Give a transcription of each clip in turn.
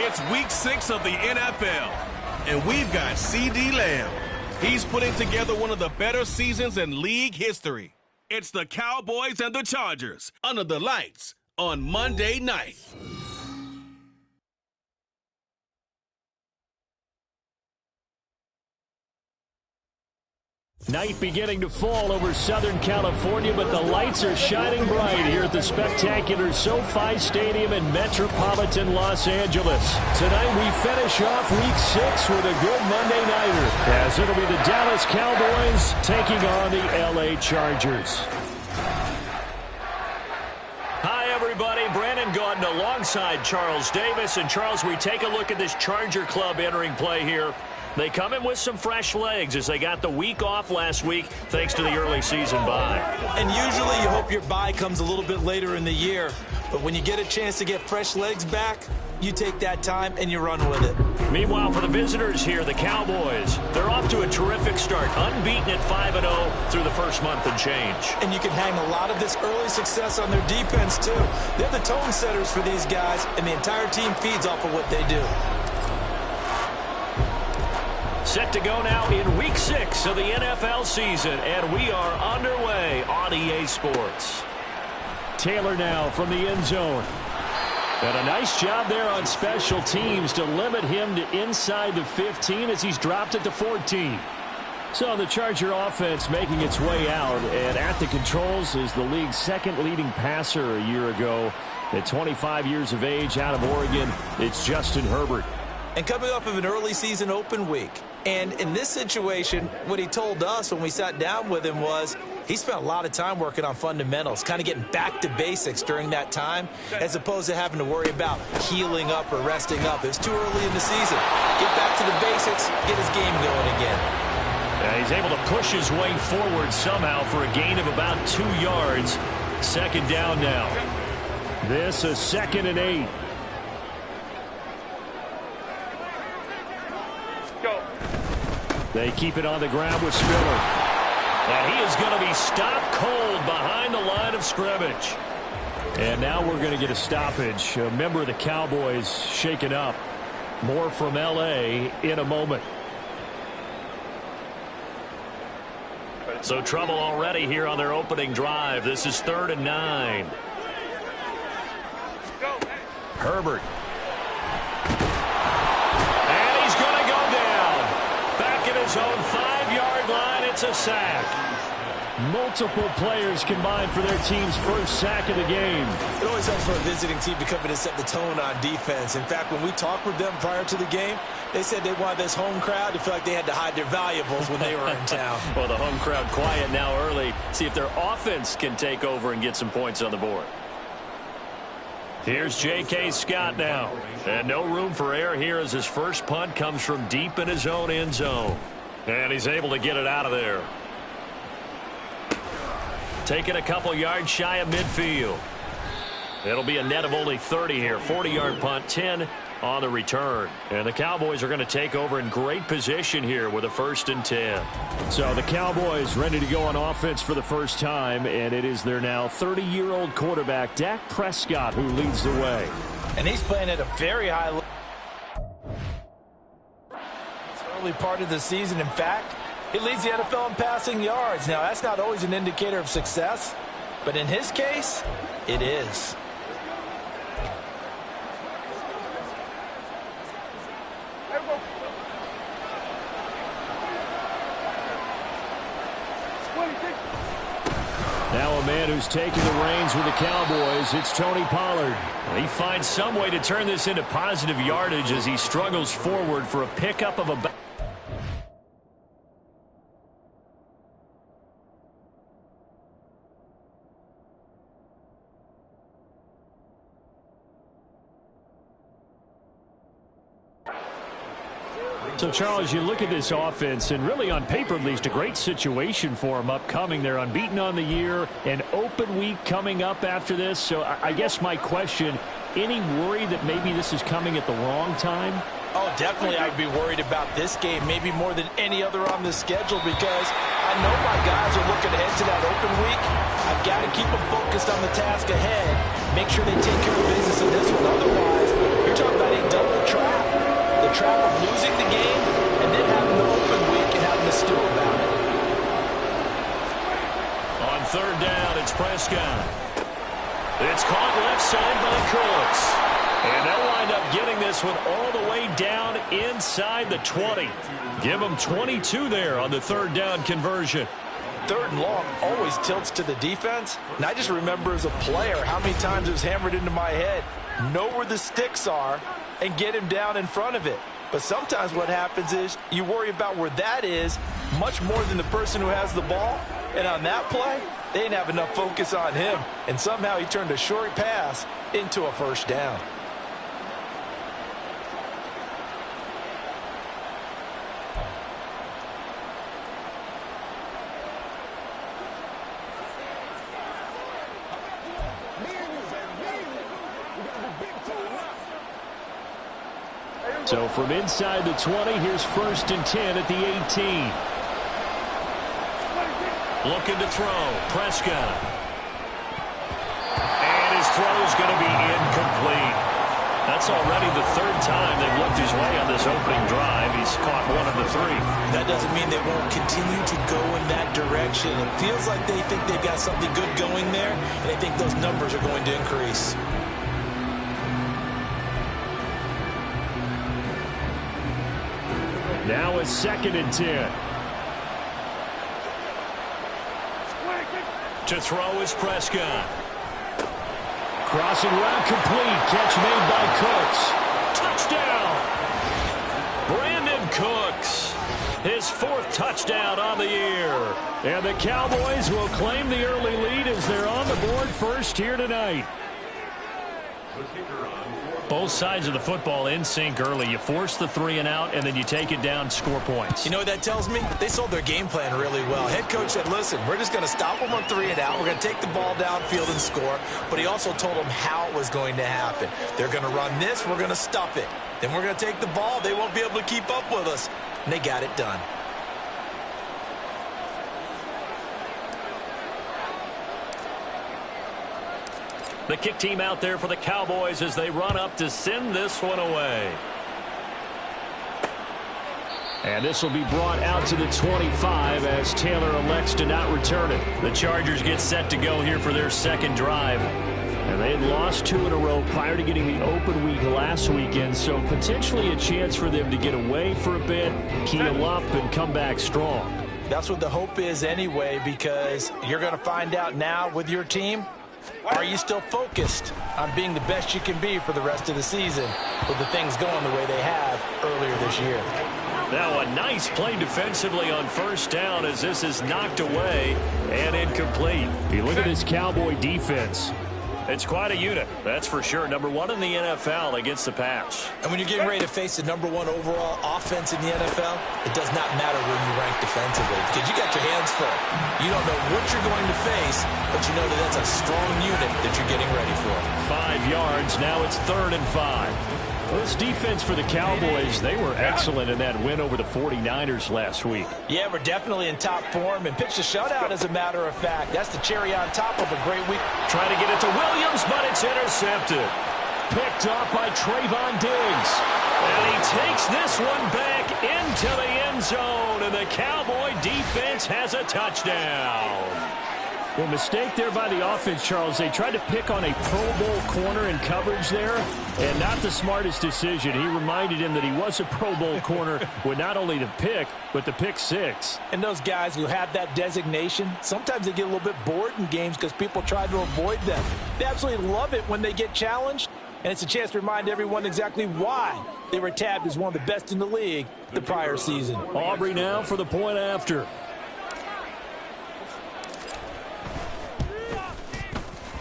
It's week 6 of the NFL, and we've got C.D. Lamb. He's putting together one of the better seasons in league history. It's the Cowboys and the Chargers under the lights on Monday night. Night beginning to fall over Southern California, but the lights are shining bright here at the spectacular SoFi Stadium in metropolitan Los Angeles. Tonight we finish off week 6 with a good Monday nighter, as it'll be the Dallas Cowboys taking on the LA Chargers. Hi, everybody. Brandon Gaudin alongside Charles Davis. And, Charles, we take a look at this Charger club entering play here. They come in with some fresh legs as they got the week off last week thanks to the early season bye. And usually you hope your bye comes a little bit later in the year. But when you get a chance to get fresh legs back, you take that time and you run with it. Meanwhile, for the visitors here, the Cowboys, they're off to a terrific start, unbeaten at 5-0 through the first month and change. And you can hang a lot of this early success on their defense, too. They're the tone setters for these guys, and the entire team feeds off of what they do. Set to go now in week 6 of the NFL season, and we are underway on EA Sports. Taylor now from the end zone. And a nice job there on special teams to limit him to inside the 15 as he's dropped it to 14. So the Charger offense making its way out, and at the controls is the league's second leading passer a year ago. At 25 years of age out of Oregon, it's Justin Herbert. And coming off of an early season open week. And in this situation, what he told us when we sat down with him was he spent a lot of time working on fundamentals, kind of getting back to basics during that time, as opposed to having to worry about healing up or resting up. It was too early in the season. Get back to the basics, get his game going again. Yeah, he's able to push his way forward somehow for a gain of about 2 yards. Second down now. This is 2nd and 8. They keep it on the ground with Spiller. And he is going to be stopped cold behind the line of scrimmage. And now we're going to get a stoppage. A member of the Cowboys shaken up. More from L.A. in a moment. So trouble already here on their opening drive. This is 3rd and 9. Herbert. His own 5-yard line. It's a sack. Multiple players combined for their team's first sack of the game. It always helps for a visiting team to come in and set the tone on defense. In fact, when we talked with them prior to the game, they said they wanted this home crowd to feel like they had to hide their valuables when they were in town. Well, the home crowd quiet now early. See if their offense can take over and get some points on the board. Here's J.K. Scott now. And no room for error here as his first punt comes from deep in his own end zone. And he's able to get it out of there. Taking a couple yards shy of midfield. It'll be a net of only 30 here. 40-yard punt, 10 on the return. And the Cowboys are going to take over in great position here with a 1st and 10. So the Cowboys ready to go on offense for the first time, and it is their now 30-year-old quarterback, Dak Prescott, who leads the way. And he's playing at a very high level. Early part of the season, in fact, he leads the NFL in passing yards. Now, that's not always an indicator of success, but in his case, it is. Now a man who's taking the reins with the Cowboys, it's Tony Pollard. He finds some way to turn this into positive yardage as he struggles forward for a pickup of a... So, Charles, you look at this offense, and really on paper at least, a great situation for them upcoming. They're unbeaten on the year, an open week coming up after this. So I guess my question, any worry that maybe this is coming at the wrong time? Oh, definitely I'd be worried about this game, maybe more than any other on the schedule, because I know my guys are looking ahead to that open week. I've got to keep them focused on the task ahead, make sure they take care of business in this one. Otherwise, You're talking about a double trap. The trap of losing the game and then having the open week and having to stew about it. On third down, it's Prescott. It's caught left side by Cooks. And they'll wind up getting this one all the way down inside the 20. Give them 22 there on the third down conversion. Third and long always tilts to the defense. And I just remember as a player how many times it was hammered into my head. Know where the sticks are and get him down in front of it. But sometimes what happens is you worry about where that is much more than the person who has the ball. And on that play, they didn't have enough focus on him. And somehow he turned a short pass into a first down. So from inside the 20, here's 1st and 10 at the 18. Looking to throw. Prescott. And his throw's going to be incomplete. That's already the third time they've looked his way on this opening drive. He's caught one of the 3. That doesn't mean they won't continue to go in that direction. It feels like they think they've got something good going there, and they think those numbers are going to increase. Now it's 2nd and 10. To throw is Prescott. Crossing route complete. Catch made by Cooks. Touchdown! Brandon Cooks. His 4th touchdown on the year. And the Cowboys will claim the early lead as they're on the board first here tonight. Both sides of the football in sync early. You force the 3 and out, and then you take it down, score points. You know what that tells me? They sold their game plan really well. Head coach said, listen, we're just going to stop them on 3 and out. We're going to take the ball downfield and score. But he also told them how it was going to happen. They're going to run this. We're going to stop it. Then we're going to take the ball. They won't be able to keep up with us. And they got it done. The kick team out there for the Cowboys as they run up to send this one away. And this will be brought out to the 25 as Taylor elects to not return it. The Chargers get set to go here for their 2nd drive. And they had lost 2 in a row prior to getting the open week last weekend, so potentially a chance for them to get away for a bit, keel up, and come back strong. That's what the hope is anyway, because you're going to find out now with your team, are you still focused on being the best you can be for the rest of the season with the things going the way they have earlier this year? Now a nice play defensively on 1st down as this is knocked away and incomplete. You look at this Cowboy defense. It's quite a unit, that's for sure. Number 1 in the NFL against the pass. And when you're getting ready to face the number 1 overall offense in the NFL, it does not matter where you rank defensively because you got your hands full. You don't know what you're going to face, but you know that that's a strong unit that you're getting ready for. 5 yards, now it's 3rd and 5. Well, this defense for the Cowboys, they were excellent in that win over the 49ers last week. Yeah, we're definitely in top form and pitched a shutout as a matter of fact. That's the cherry on top of a great week. Trying to get it to Williams, but it's intercepted. Picked off by Trayvon Diggs. And he takes this one back into the end zone, and the Cowboy defense has a touchdown. Well, mistake there by the offense, Charles. They tried to pick on a Pro Bowl corner in coverage there, and not the smartest decision. He reminded him that he was a Pro Bowl corner with not only the pick, but the pick 6. And those guys who have that designation, sometimes they get a little bit bored in games because people try to avoid them. They absolutely love it when they get challenged, and it's a chance to remind everyone exactly why they were tabbed as one of the best in the league the prior season. Aubrey now for the point after.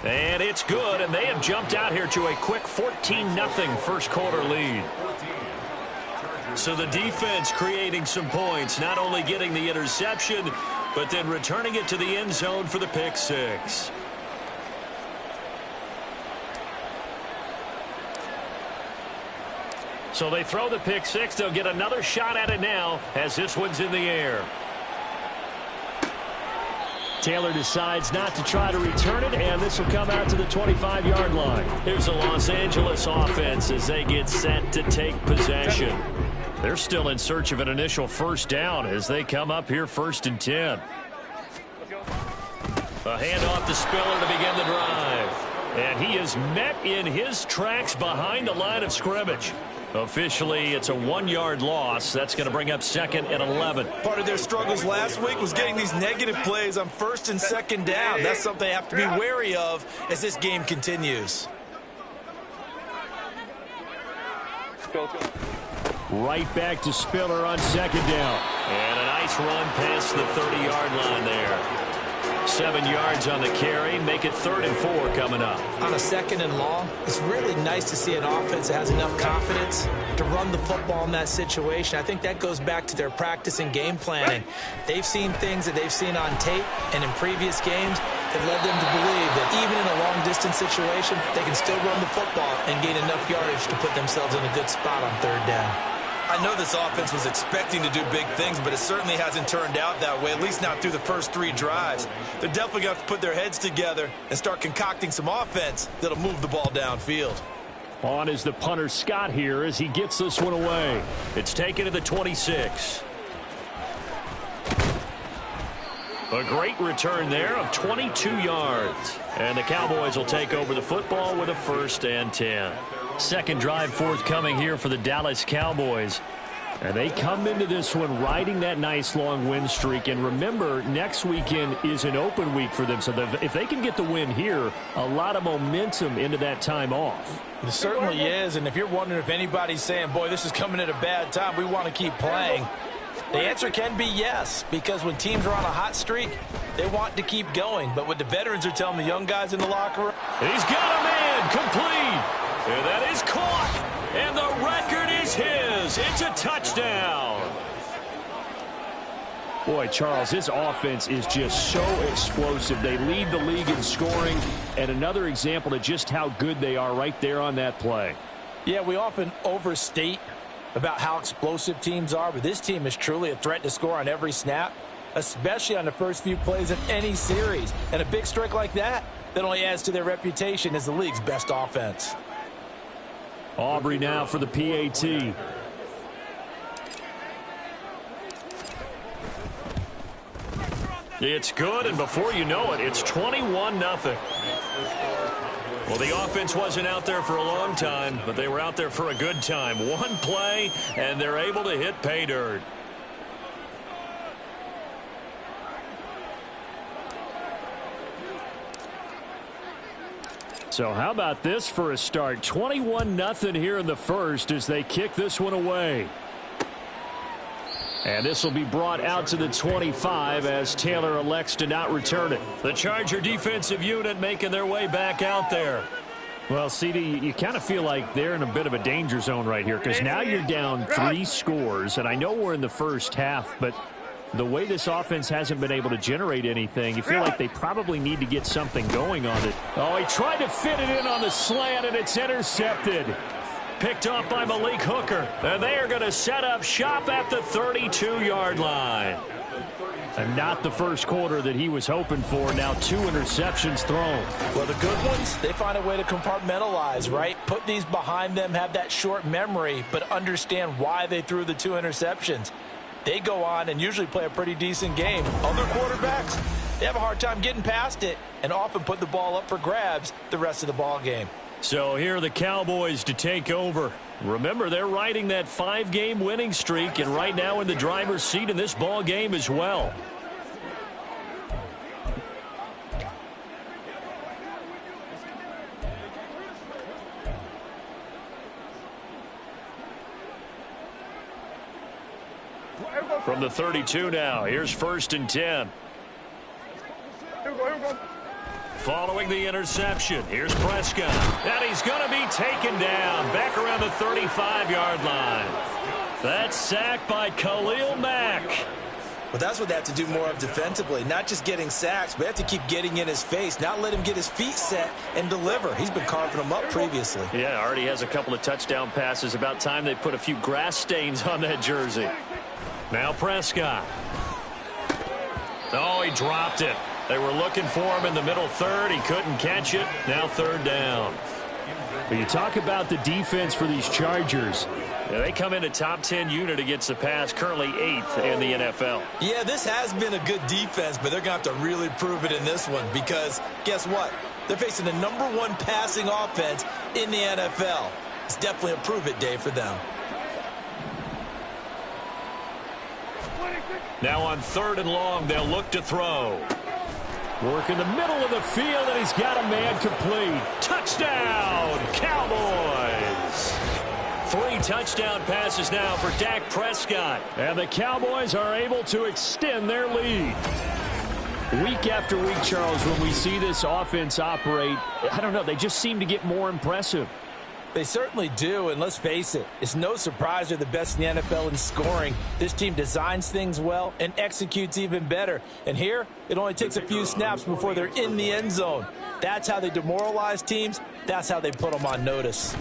And it's good, and they have jumped out here to a quick 14-0 first quarter lead. So the defense creating some points, not only getting the interception, but then returning it to the end zone for the pick 6. So they throw the pick 6. They'll get another shot at it now as this one's in the air. Taylor decides not to try to return it, and this will come out to the 25-yard line. Here's the Los Angeles offense as they get set to take possession. They're still in search of an initial first down as they come up here 1st and 10. A handoff to Spiller to begin the drive. And he is met in his tracks behind the line of scrimmage. Officially, it's a 1-yard loss. That's going to bring up 2nd and 11. Part of their struggles last week was getting these negative plays on 1st and 2nd down. That's something they have to be wary of as this game continues. Right back to Spiller on 2nd down. And a nice run past the 30-yard line there. 7 yards on the carry. Make it 3rd and 4 coming up. On a 2nd and long, it's really nice to see an offense that has enough confidence to run the football in that situation. I think that goes back to their practice and game planning. They've seen things that they've seen on tape and in previous games that led them to believe that even in a long-distance situation, they can still run the football and gain enough yardage to put themselves in a good spot on 3rd down. I know this offense was expecting to do big things, but it certainly hasn't turned out that way, at least not through the first 3 drives. They're definitely going to have to put their heads together and start concocting some offense that'll move the ball downfield. On is the punter Scott here as he gets this one away. It's taken to the 26. A great return there of 22 yards. And the Cowboys will take over the football with a 1st and 10. Second drive forthcoming here for the Dallas Cowboys. And they come into this one riding that nice long win streak. And remember, next weekend is an open week for them. So if they can get the win here, a lot of momentum into that time off. It certainly is. And if you're wondering if anybody's saying, boy, this is coming at a bad time, we want to keep playing, the answer can be yes, because when teams are on a hot streak, they want to keep going. But what the veterans are telling the young guys in the locker room, he's got a man complete. And that is caught. And the record is his. It's a touchdown. Boy, Charles, his offense is just so explosive. They lead the league in scoring. And another example of just how good they are right there on that play. Yeah, we often overstate about how explosive teams are, but this team is truly a threat to score on every snap, especially on the first few plays of any series. And a big strike like that only adds to their reputation as the league's best offense. Aubrey now for the PAT. It's good, and before you know it, it's 21-0. Well, the offense wasn't out there for a long time, but they were out there for a good time. One play, and they're able to hit pay dirt. So how about this for a start? 21-0 here in the first as they kick this one away. And this will be brought out to the 25 as Taylor elects to not return it. The Charger defensive unit making their way back out there. Well, CD, you kind of feel like they're in a bit of a danger zone right here because now you're down 3 scores. And I know we're in the first half, but the way this offense hasn't been able to generate anything, you feel like they probably need to get something going on it. Oh, he tried to fit it in on the slant, and it's intercepted. Picked off by Malik Hooker. And they are going to set up shop at the 32-yard line. And not the first quarter that he was hoping for. Now 2 interceptions thrown. Well, the good ones, they find a way to compartmentalize, right? Put these behind them, have that short memory, but understand why they threw the 2 interceptions. They go on and usually play a pretty decent game. Other quarterbacks, they have a hard time getting past it and often put the ball up for grabs the rest of the ball game. So here are the Cowboys to take over. Remember, they're riding that 5-game winning streak and right now in the driver's seat in this ball game as well. From the 32 now, here's 1st and 10. Following the interception, here's Prescott. And he's going to be taken down back around the 35-yard line. That's sacked by Khalil Mack. Well, that's what they have to do more of defensively, not just getting sacks, but they have to keep getting in his face, not let him get his feet set and deliver. He's been carving them up previously. Yeah, already has a couple of touchdown passes. About time they put a few grass stains on that jersey. Now Prescott. Oh, he dropped it. They were looking for him in the middle third. He couldn't catch it. Now third down. But you talk about the defense for these Chargers. Yeah, they come in a top 10 unit against the pass, currently 8th in the NFL. Yeah, this has been a good defense, but they're going to have to really prove it in this one because guess what? They're facing the #1 passing offense in the NFL. It's definitely a prove-it day for them. Now on third and long, they'll look to throw. Work in the middle of the field, and he's got a man complete. Touchdown, Cowboys! 3 touchdown passes now for Dak Prescott. And the Cowboys are able to extend their lead. Week after week, Charles, when we see this offense operate, I don't know, they just seem to get more impressive. They certainly do, and let's face it, it's no surprise they're the best in the NFL in scoring. This team designs things well and executes even better. And here, it only takes a few snaps before they're in the end zone. That's how they demoralize teams. That's how they put them on notice.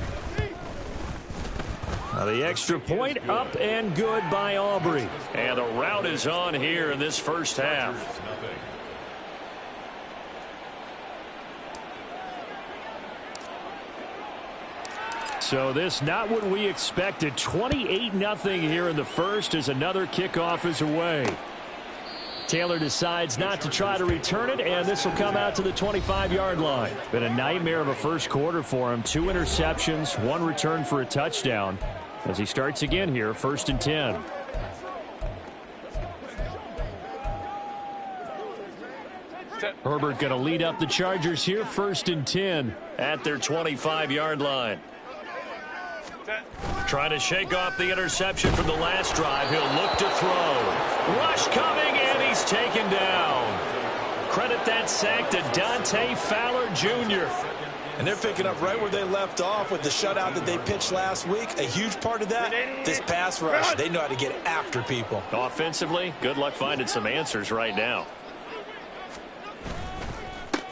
Now the extra point up and good by Aubrey. And the route is on here in this first half. So this not what we expected. 28-0 here in the first as another kickoff is away. Taylor decides not to try to return it, and this will come out to the 25-yard line. Been a nightmare of a first quarter for him. 2 interceptions, 1 return for a touchdown. As he starts again here, 1st and 10. Herbert going to lead up the Chargers here, 1st and 10. At their 25-yard line. Trying to shake off the interception from the last drive. He'll look to throw. Rush coming, and he's taken down. Credit that sack to Dante Fowler Jr. And they're picking up right where they left off with the shutout that they pitched last week. A huge part of that, this pass rush. They know how to get after people. Offensively, good luck finding some answers right now.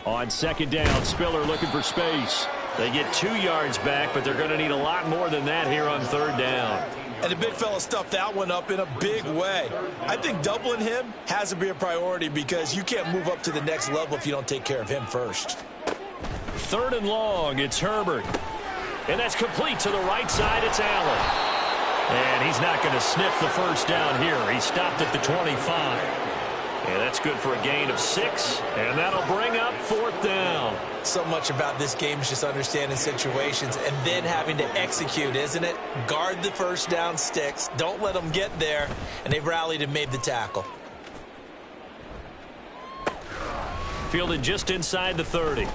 On 2nd down, Spiller looking for space. They get 2 yards back, but they're going to need a lot more than that here on 3rd down. And the big fella stuffed that one up in a big way. I think doubling him has to be a priority because you can't move up to the next level if you don't take care of him first. 3rd and long, it's Herbert. And that's complete to the right side, it's Allen. And he's not going to sniff the first down here. He stopped at the 25. And that's good for a gain of 6. And that'll bring up 4th down. So much about this game is just understanding situations and then having to execute, isn't it? Guard the first down sticks. Don't let them get there. And they've rallied and made the tackle. Fielded just inside the 30.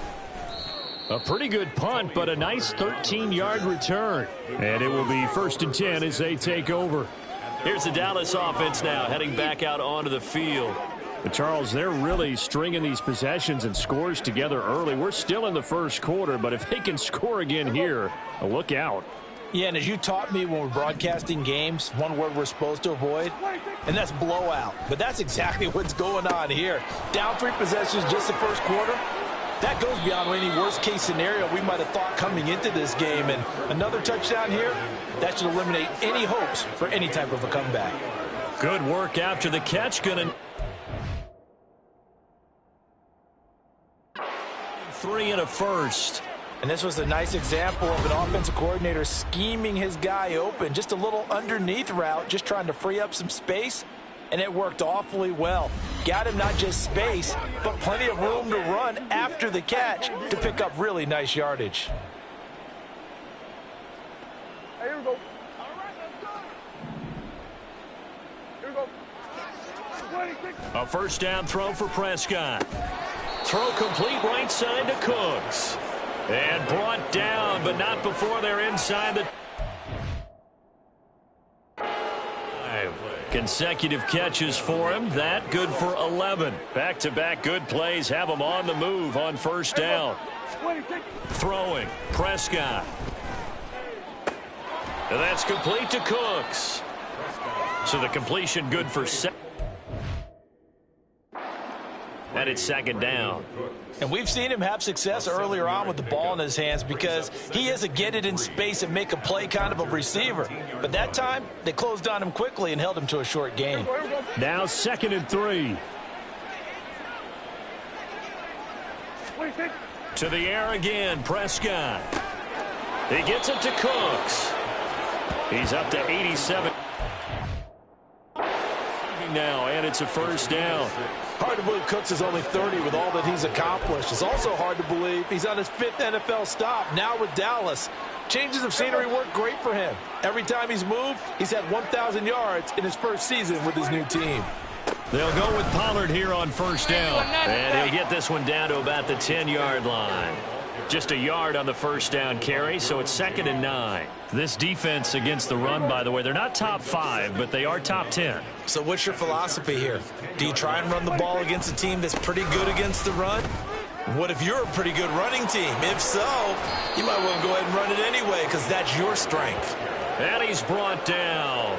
A pretty good punt, but a nice 13-yard return. And it will be 1st and 10 as they take over. Here's the Dallas offense now heading back out onto the field. But Charles, they're really stringing these possessions and scores together early. We're still in the first quarter, but if they can score again here, look out. Yeah, and as you taught me when we're broadcasting games, one word we're supposed to avoid, and that's blowout. But that's exactly what's going on here. Down 3 possessions just the first quarter. That goes beyond any worst-case scenario we might have thought coming into this game. And another touchdown here, that should eliminate any hopes for any type of a comeback. Good work after the catch. Gonna 3 and a first. And this was a nice example of an offensive coordinator scheming his guy open. Just a little underneath route, just trying to free up some space. And it worked awfully well. Got him not just space, but plenty of room to run after the catch to pick up really nice yardage. Hey, here we go. All right, let's go. Here we go. A first down throw for Prescott. Throw complete right side to Cooks. And brought down, but not before they're inside the... Consecutive catches for him. That good for 11. Back-to-back good plays have him on the move on first down. Throwing. Prescott. And that's complete to Cooks. So the completion good for 7. And it's 2nd down. And we've seen him have success earlier on with the ball in his hands because he is a get it in space and make a play kind of a receiver. But that time, they closed on him quickly and held him to a short gain. Now 2nd and 3. To the air again, Prescott. He gets it to Cooks. He's up to 87. Now, and it's a first down. Hard to believe Cooks is only 30 with all that he's accomplished. It's also hard to believe he's on his 5th NFL stop, now with Dallas. Changes of scenery work great for him. Every time he's moved, he's had 1,000 yards in his first season with his new team. They'll go with Pollard here on first down. And he'll get this one down to about the 10-yard line. Just a yard on the first down carry, so it's 2nd and 9. This defense against the run, by the way, they're not top 5, but they are top 10. So what's your philosophy here? Do you try and run the ball against a team that's pretty good against the run? What if you're a pretty good running team? If so, you might want to go ahead and run it anyway because that's your strength. And he's brought down.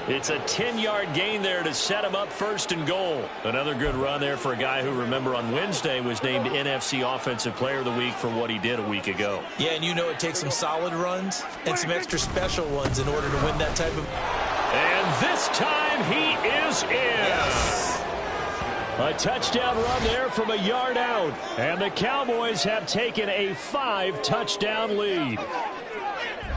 It's a 10-yard gain there to set him up 1st and goal. Another good run there for a guy who, remember, on Wednesday was named NFC Offensive Player of the Week for what he did a week ago. Yeah, and you know it takes some solid runs and some extra special ones in order to win that type of... And this time he is in. Yes. A touchdown run there from a yard out. And the Cowboys have taken a 5-touchdown lead.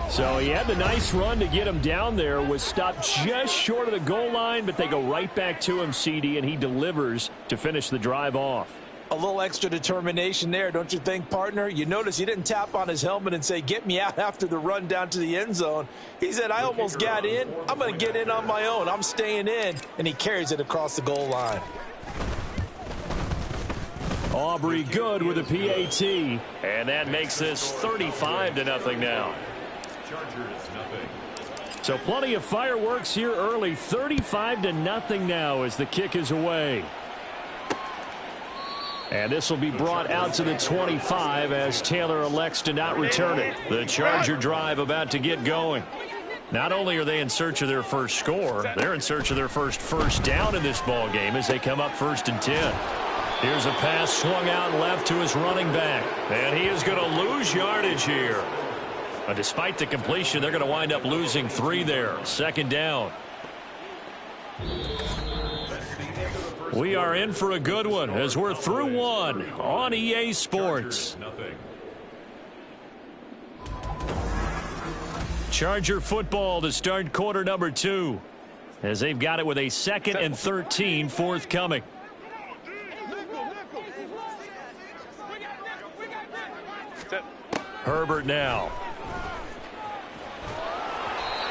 So he had the nice run to get him down there, was stopped just short of the goal line, but they go right back to him, CD, and he delivers to finish the drive off. A little extra determination there, don't you think, partner? You notice he didn't tap on his helmet and say, get me out after the run down to the end zone. He said, I almost got in. I'm going to get in on my own. I'm staying in. And he carries it across the goal line. Aubrey good with a PAT. And that makes this 35-0 now. So plenty of fireworks here early. 35-0 now as the kick is away. And this will be brought out to the 25 as Taylor elects to not return it. The Charger drive about to get going. Not only are they in search of their first score, they're in search of their first down in this ball game as they come up 1st and 10. Here's a pass swung out left to his running back. And he is going to lose yardage here. Despite the completion, they're going to wind up losing 3 there. 2nd down. We are in for a good one as we're through 1 on EA Sports. Charger football to start quarter number 2 as they've got it with a 2nd and 13 forthcoming. Herbert now.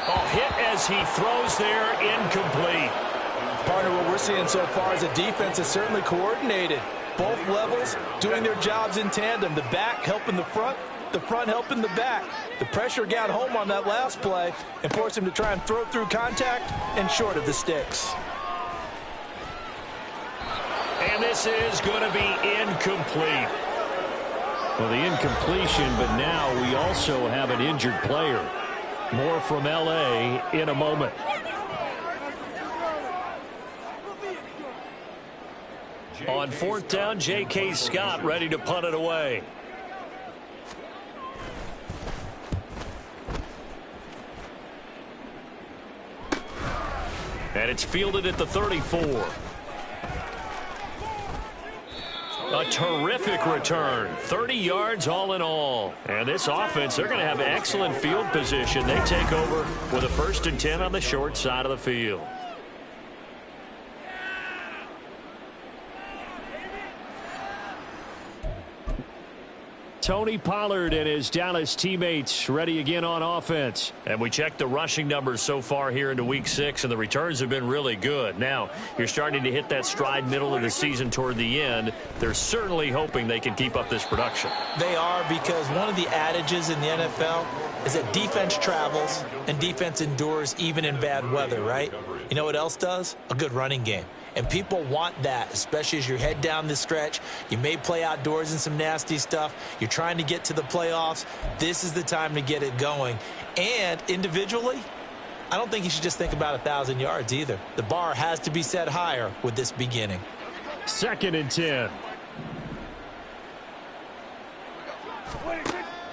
Oh, hit as he throws there, incomplete. Partner, what we're seeing so far is a defense that's certainly coordinated. Both levels doing their jobs in tandem. The back helping the front helping the back. The pressure got home on that last play and forced him to try and throw through contact and short of the sticks. And this is going to be incomplete. Well, the incompletion, but now we also have an injured player. More from L.A. in a moment. On 4th down, J.K. Scott ready to punt it away. And it's fielded at the 34. A terrific return. 30 yards all in all. And this offense, they're going to have excellent field position. They take over with a 1st and 10 on the short side of the field. Tony Pollard and his Dallas teammates ready again on offense. And we checked the rushing numbers so far here into week 6, and the returns have been really good. Now, you're starting to hit that stride middle of the season toward the end. They're certainly hoping they can keep up this production. They are, because one of the adages in the NFL is that defense travels and defense endures even in bad weather, right? You know what else does? A good running game. And people want that, especially as you head down the stretch. You may play outdoors in some nasty stuff. You're trying to get to the playoffs. This is the time to get it going. And individually, I don't think you should just think about 1,000 yards either. The bar has to be set higher with this beginning. 2nd and 10.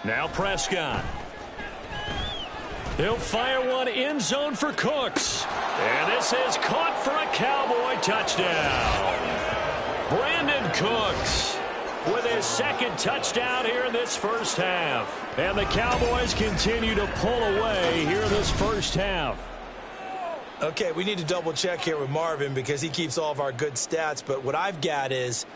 Now Prescott. He'll fire one end zone for Cooks. And this is caught for a Cowboy touchdown. Brandon Cooks. with his second touchdown here in this first half. And the Cowboys continue to pull away here in this first half. Okay, we need to double check here with Marvin because he keeps all of our good stats. But what I've got is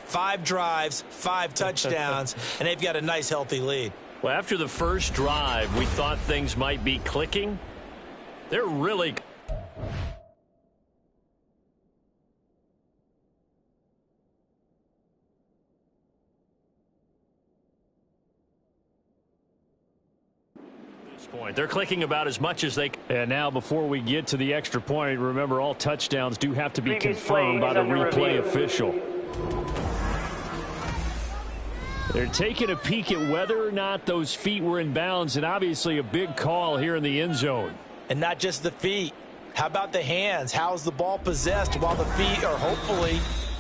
5 drives, 5 touchdowns, and they've got a nice, healthy lead. Well, after the first drive, we thought things might be clicking. They're really... point. They're clicking about as much as they can. And now before we get to the extra point, remember all touchdowns do have to be confirmed by the replay official. They're taking a peek at whether or not those feet were in bounds, and obviously a big call here in the end zone. And not just the feet. How about the hands? How's the ball possessed while the feet are hopefully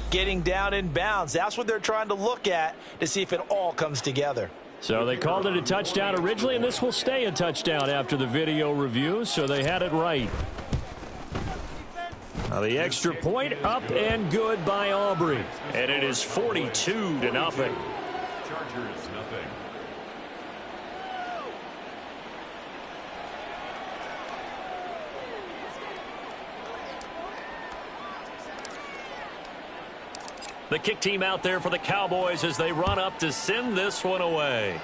getting down in bounds? That's what they're trying to look at to see if it all comes together. So they called it a touchdown originally, and this will stay a touchdown after the video review, so they had it right. Now the extra point up and good by Aubrey. And it is 42-0. Chargers, nothing. The kick team out there for the Cowboys as they run up to send this one away.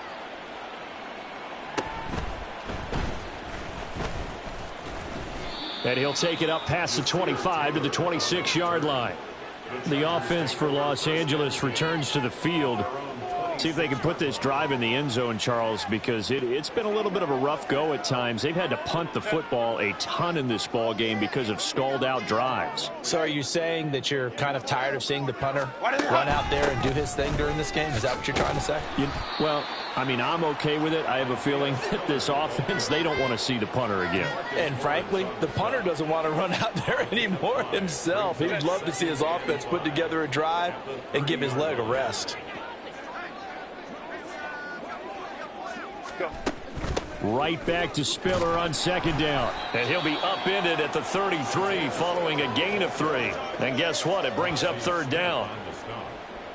And he'll take it up past the 25 to the 26-yard line. The offense for Los Angeles returns to the field. See if they can put this drive in the end zone, Charles, because it's been a little bit of a rough go at times. They've had to punt the football a ton in this ball game because of stalled-out drives. So are you saying that you're kind of tired of seeing the punter run out there and do his thing during this game? Is that what you're trying to say? Well, I mean, I'm okay with it. I have a feeling that this offense, they don't want to see the punter again. And frankly, the punter doesn't want to run out there anymore himself. He'd love to see his offense put together a drive and give his leg a rest. Right back to Spiller on second down. And he'll be upended at the 33 following a gain of 3. And guess what? It brings up third down.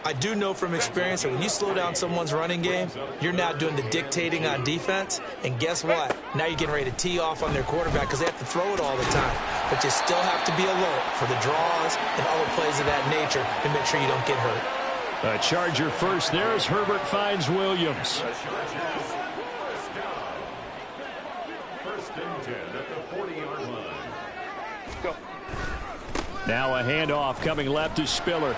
I do know from experience that when you slow down someone's running game, you're now doing the dictating on defense. And guess what? Now you're getting ready to tee off on their quarterback because they have to throw it all the time. But you still have to be alert for the draws and other plays of that nature to make sure you don't get hurt. A Charger first there as Herbert finds Williams. Now a handoff coming left to Spiller.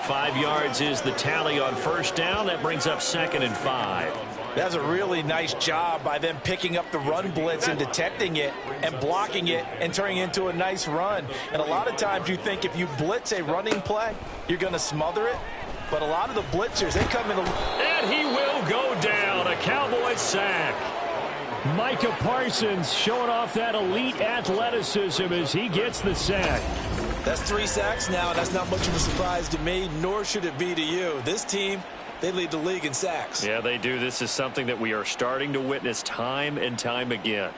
5 yards is the tally on first down. That brings up 2nd and 5. That's a really nice job by them picking up the run blitz and detecting it and blocking it and turning it into a nice run. And a lot of times you think if you blitz a running play, you're going to smother it. But a lot of the blitzers, they come in. And he will go down. A Cowboys sack. Micah Parsons showing off that elite athleticism as he gets the sack. That's 3 sacks now. That's not much of a surprise to me, nor should it be to you. This team, they lead the league in sacks. Yeah, they do. This is something that we are starting to witness time and time again.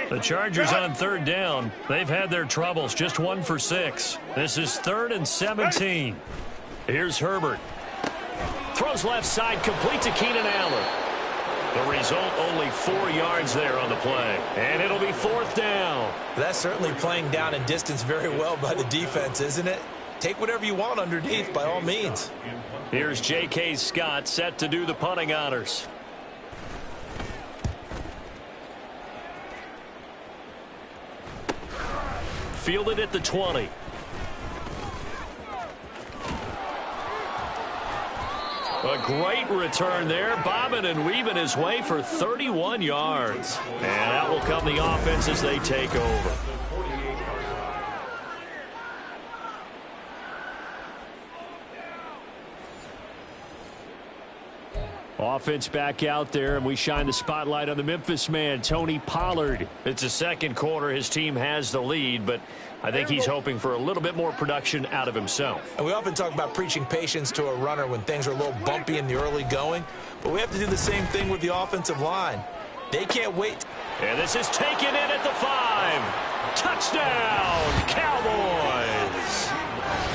The Chargers on third down. They've had their troubles. Just 1 for 6. This is 3rd and 17. Here's Herbert. Throws left side, complete to Keenan Allen. The result, only 4 yards there on the play. And it'll be 4th down. That's certainly playing down and distance very well by the defense, isn't it? Take whatever you want underneath, by all means. Here's J.K. Scott set to do the punting honors. Fielded at the 20. A great return there, bobbing and weaving his way for 31 yards. And that will come the offense as they take over. Offense back out there, and we shine the spotlight on the Memphis man, Tony Pollard. It's the second quarter. His team has the lead, but I think he's hoping for a little bit more production out of himself. And we often talk about preaching patience to a runner when things are a little bumpy in the early going, but we have to do the same thing with the offensive line. They can't wait. And this is taken in at the 5. Touchdown, Cowboys.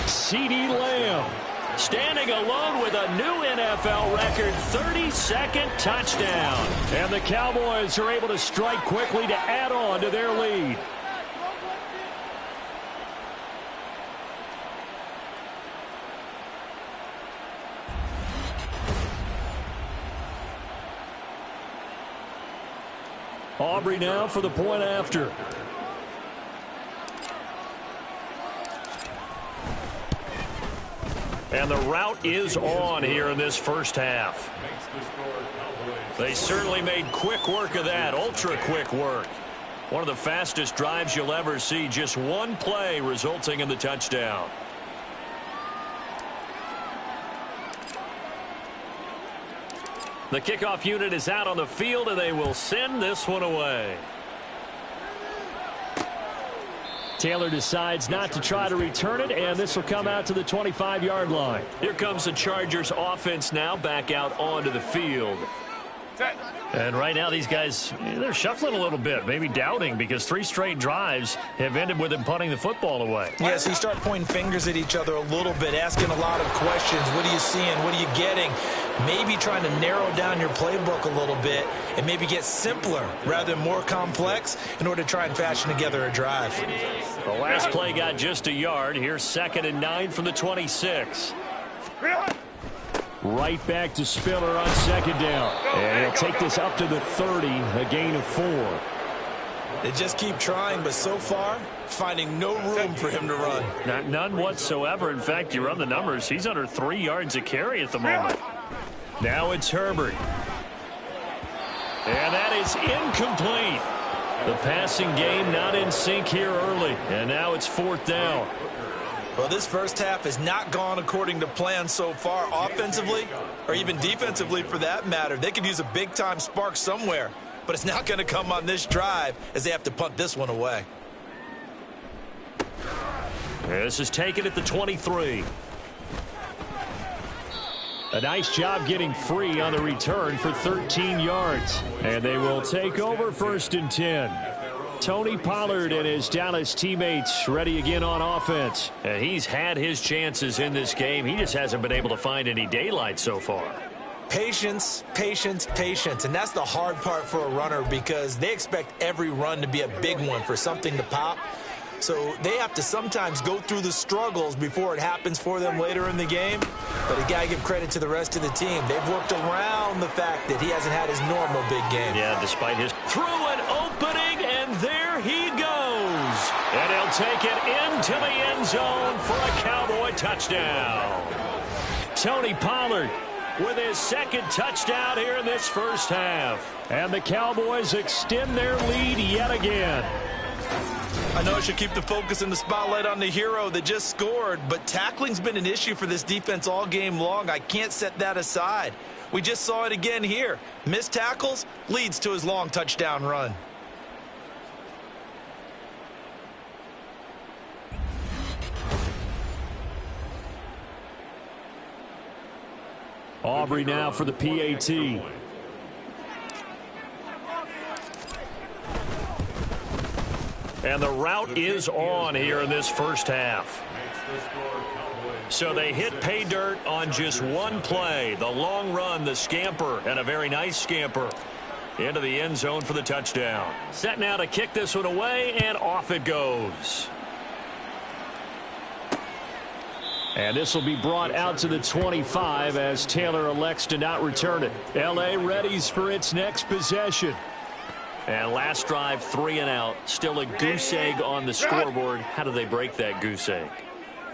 CeeDee Lamb standing alone with a new NFL record 32nd touchdown. And the Cowboys are able to strike quickly to add on to their lead. Aubrey now for the point after. And the route is on here in this first half. They certainly made quick work of that, ultra-quick work. One of the fastest drives you'll ever see, just one play resulting in the touchdown. The kickoff unit is out on the field, and they will send this one away. Taylor decides not to try to return it, and this will come out to the 25-yard line. Here comes the Chargers offense now back out onto the field. And right now these guys, they're shuffling a little bit, maybe doubting, because 3 straight drives have ended with them punting the football away. Yeah, so you start pointing fingers at each other a little bit, asking a lot of questions. What are you seeing? What are you getting? Maybe trying to narrow down your playbook a little bit and maybe get simpler rather than more complex in order to try and fashion together a drive. The last play got just a yard. Here's 2nd and 9 from the 26. Right back to Spiller on 2nd down. And he'll take this up to the 30, a gain of 4. They just keep trying, but so far, finding no room for him to run. None whatsoever. In fact, you run the numbers, he's under 3 yards a carry at the moment. Now it's Herbert. And that is incomplete. The passing game not in sync here early. And now it's 4th down. Well, this first half has not gone according to plan so far offensively or even defensively for that matter. They could use a big-time spark somewhere, but it's not going to come on this drive as they have to punt this one away. This is taken at the 23. A nice job getting free on the return for 13 yards. And they will take over 1st and 10. Tony Pollard and his Dallas teammates ready again on offense. And he's had his chances in this game. He just hasn't been able to find any daylight so far. Patience, patience, patience. And that's the hard part for a runner because they expect every run to be a big one for something to pop. So they have to sometimes go through the struggles before it happens for them later in the game. But you got to give credit to the rest of the team. They've worked around the fact that he hasn't had his normal big game. Yeah, despite his through an opening, and there he goes. And he'll take it into the end zone for a Cowboy touchdown. Tony Pollard with his 2nd touchdown here in this first half. And the Cowboys extend their lead yet again. I know I should keep the focus and the spotlight on the hero that just scored, but tackling's been an issue for this defense all game long. I can't set that aside. We just saw it again here. Missed tackles leads to his long touchdown run. Aubrey now for the PAT. And the route is on here in this first half. So they hit pay dirt on just one play. The long run, the scamper, and a very nice scamper into the end zone for the touchdown. Set now to kick this one away, and off it goes. And this will be brought out to the 25 as Taylor elects to not return it. L.A. readies for its next possession. And last drive, 3 and out. Still a goose egg on the scoreboard. How do they break that goose egg?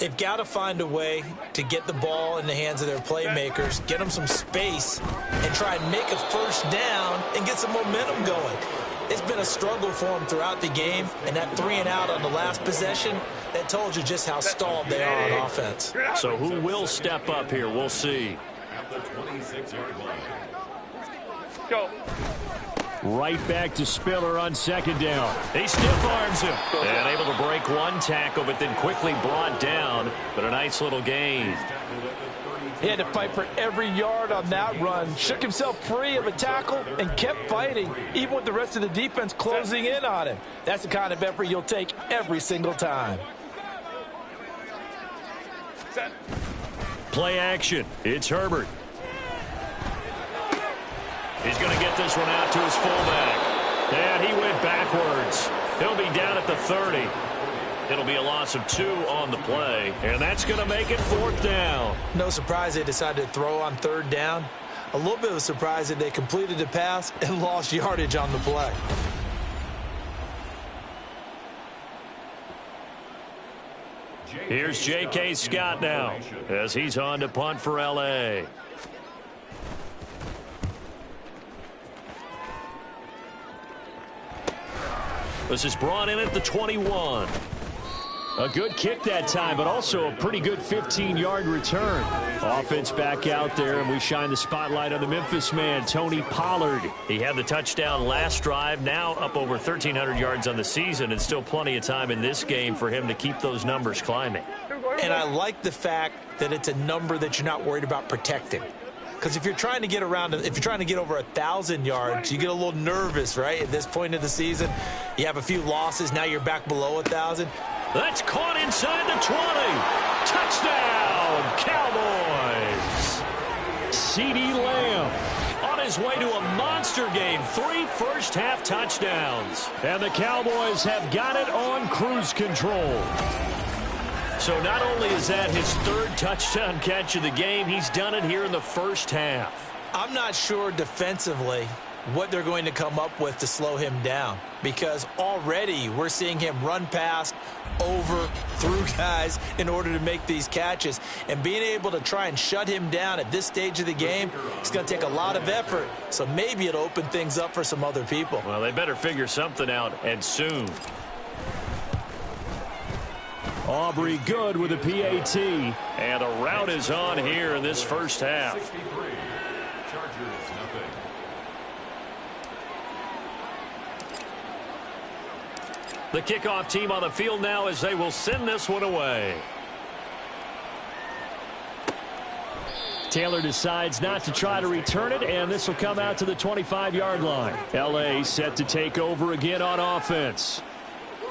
They've got to find a way to get the ball in the hands of their playmakers, get them some space, and try and make a first down and get some momentum going. It's been a struggle for them throughout the game, and that 3 and out on the last possession, that told you just how stalled they are on offense. So who will step up here? We'll see. At the 26-yard line. Go. Right back to Spiller on second down. He stiff arms him. And able to break one tackle, but then quickly brought down. But a nice little gain. He had to fight for every yard on that run. Shook himself free of a tackle and kept fighting, even with the rest of the defense closing in on him. That's the kind of effort you'll take every single time. Play action. It's Herbert. He's going to get this one out to his fullback. And he went backwards. He'll be down at the 30. It'll be a loss of 2 on the play. And that's going to make it 4th down. No surprise they decided to throw on 3rd down. A little bit of a surprise that they completed the pass and lost yardage on the play. Here's J.K. Scott now as he's on to punt for L.A. This is brought in at the 21. A good kick that time, but also a pretty good 15-yard return. Offense back out there, and we shine the spotlight on the Memphis man, Tony Pollard. He had the touchdown last drive, now up over 1,300 yards on the season, and still plenty of time in this game for him to keep those numbers climbing. And I like the fact that it's a number that you're not worried about protecting. Because if you're trying to get around, if you're trying to get over 1,000 yards, you get a little nervous, right? At this point of the season, you have a few losses. Now you're back below 1,000. That's caught inside the 20. Touchdown, Cowboys. CeeDee Lamb on his way to a monster game. 3 first-half touchdowns. And the Cowboys have got it on cruise control. So not only is that his 3rd touchdown catch of the game, he's done it here in the first half. I'm not sure defensively what they're going to come up with to slow him down, because already we're seeing him run past, over, through guys in order to make these catches. And being able to try and shut him down at this stage of the game, it's going to take a lot of effort. So maybe it'll open things up for some other people. Well, they better figure something out, and soon. Aubrey good with a PAT. And a rout is on here in this first half. The kickoff team on the field now as they will send this one away. Taylor decides not to try to return it, and this will come out to the 25-yard line. L.A. set to take over again on offense.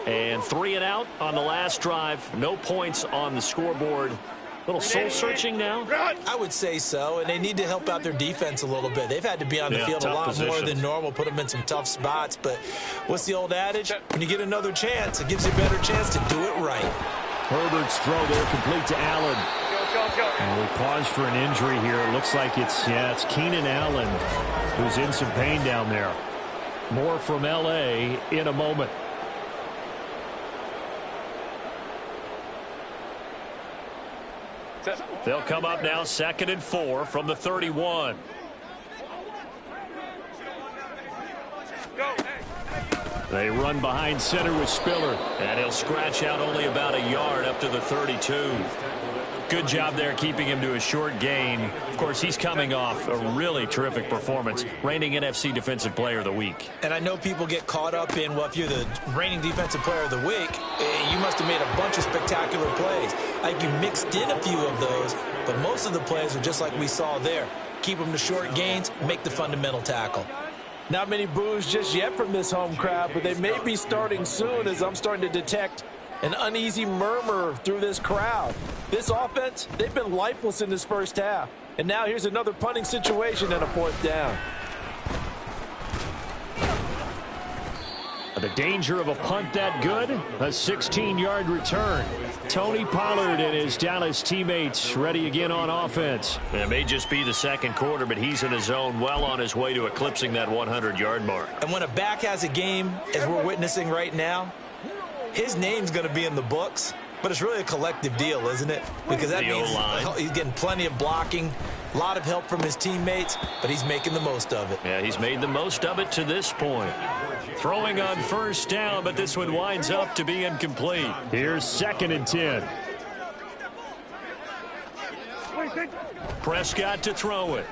And 3 and out on the last drive. No points on the scoreboard. A little soul-searching now? I would say so, and they need to help out their defense a little bit. They've had to be on the field a lot more than normal, put them in some tough spots. But what's the old adage? When you get another chance, it gives you a better chance to do it right. Herbert's throw there complete to Allen. And we pause for an injury here. It looks like it's Keenan Allen who's in some pain down there. More from L.A. in a moment. They'll come up now 2nd and 4 from the 31. They run behind center with Spiller. And he'll scratch out only about a yard up to the 32. Good job there keeping him to a short gain. Of course, he's coming off a really terrific performance, reigning NFC Defensive Player of the Week. And I know people get caught up in, well, if you're the reigning Defensive Player of the Week, you must have made a bunch of spectacular plays. Like you mixed in a few of those, but most of the plays are just like we saw there. Keep them to short gains, make the fundamental tackle. Not many boos just yet from this home crowd, but they may be starting soon as I'm starting to detect an uneasy murmur through this crowd. This offense, they've been lifeless in this first half. And now here's another punting situation and a 4th down. The danger of a punt that good? A 16-yard return. Tony Pollard and his Dallas teammates ready again on offense. It may just be the 2nd quarter, but he's in his zone, well on his way to eclipsing that 100-yard mark. And when a back has a game, as we're witnessing right now, his name's going to be in the books, but it's really a collective deal, isn't it? Because that means he's getting plenty of blocking, a lot of help from his teammates, but he's making the most of it. Yeah, he's made the most of it to this point. Throwing on 1st down, but this one winds up to be incomplete. Here's 2nd and 10. Prescott to throw it.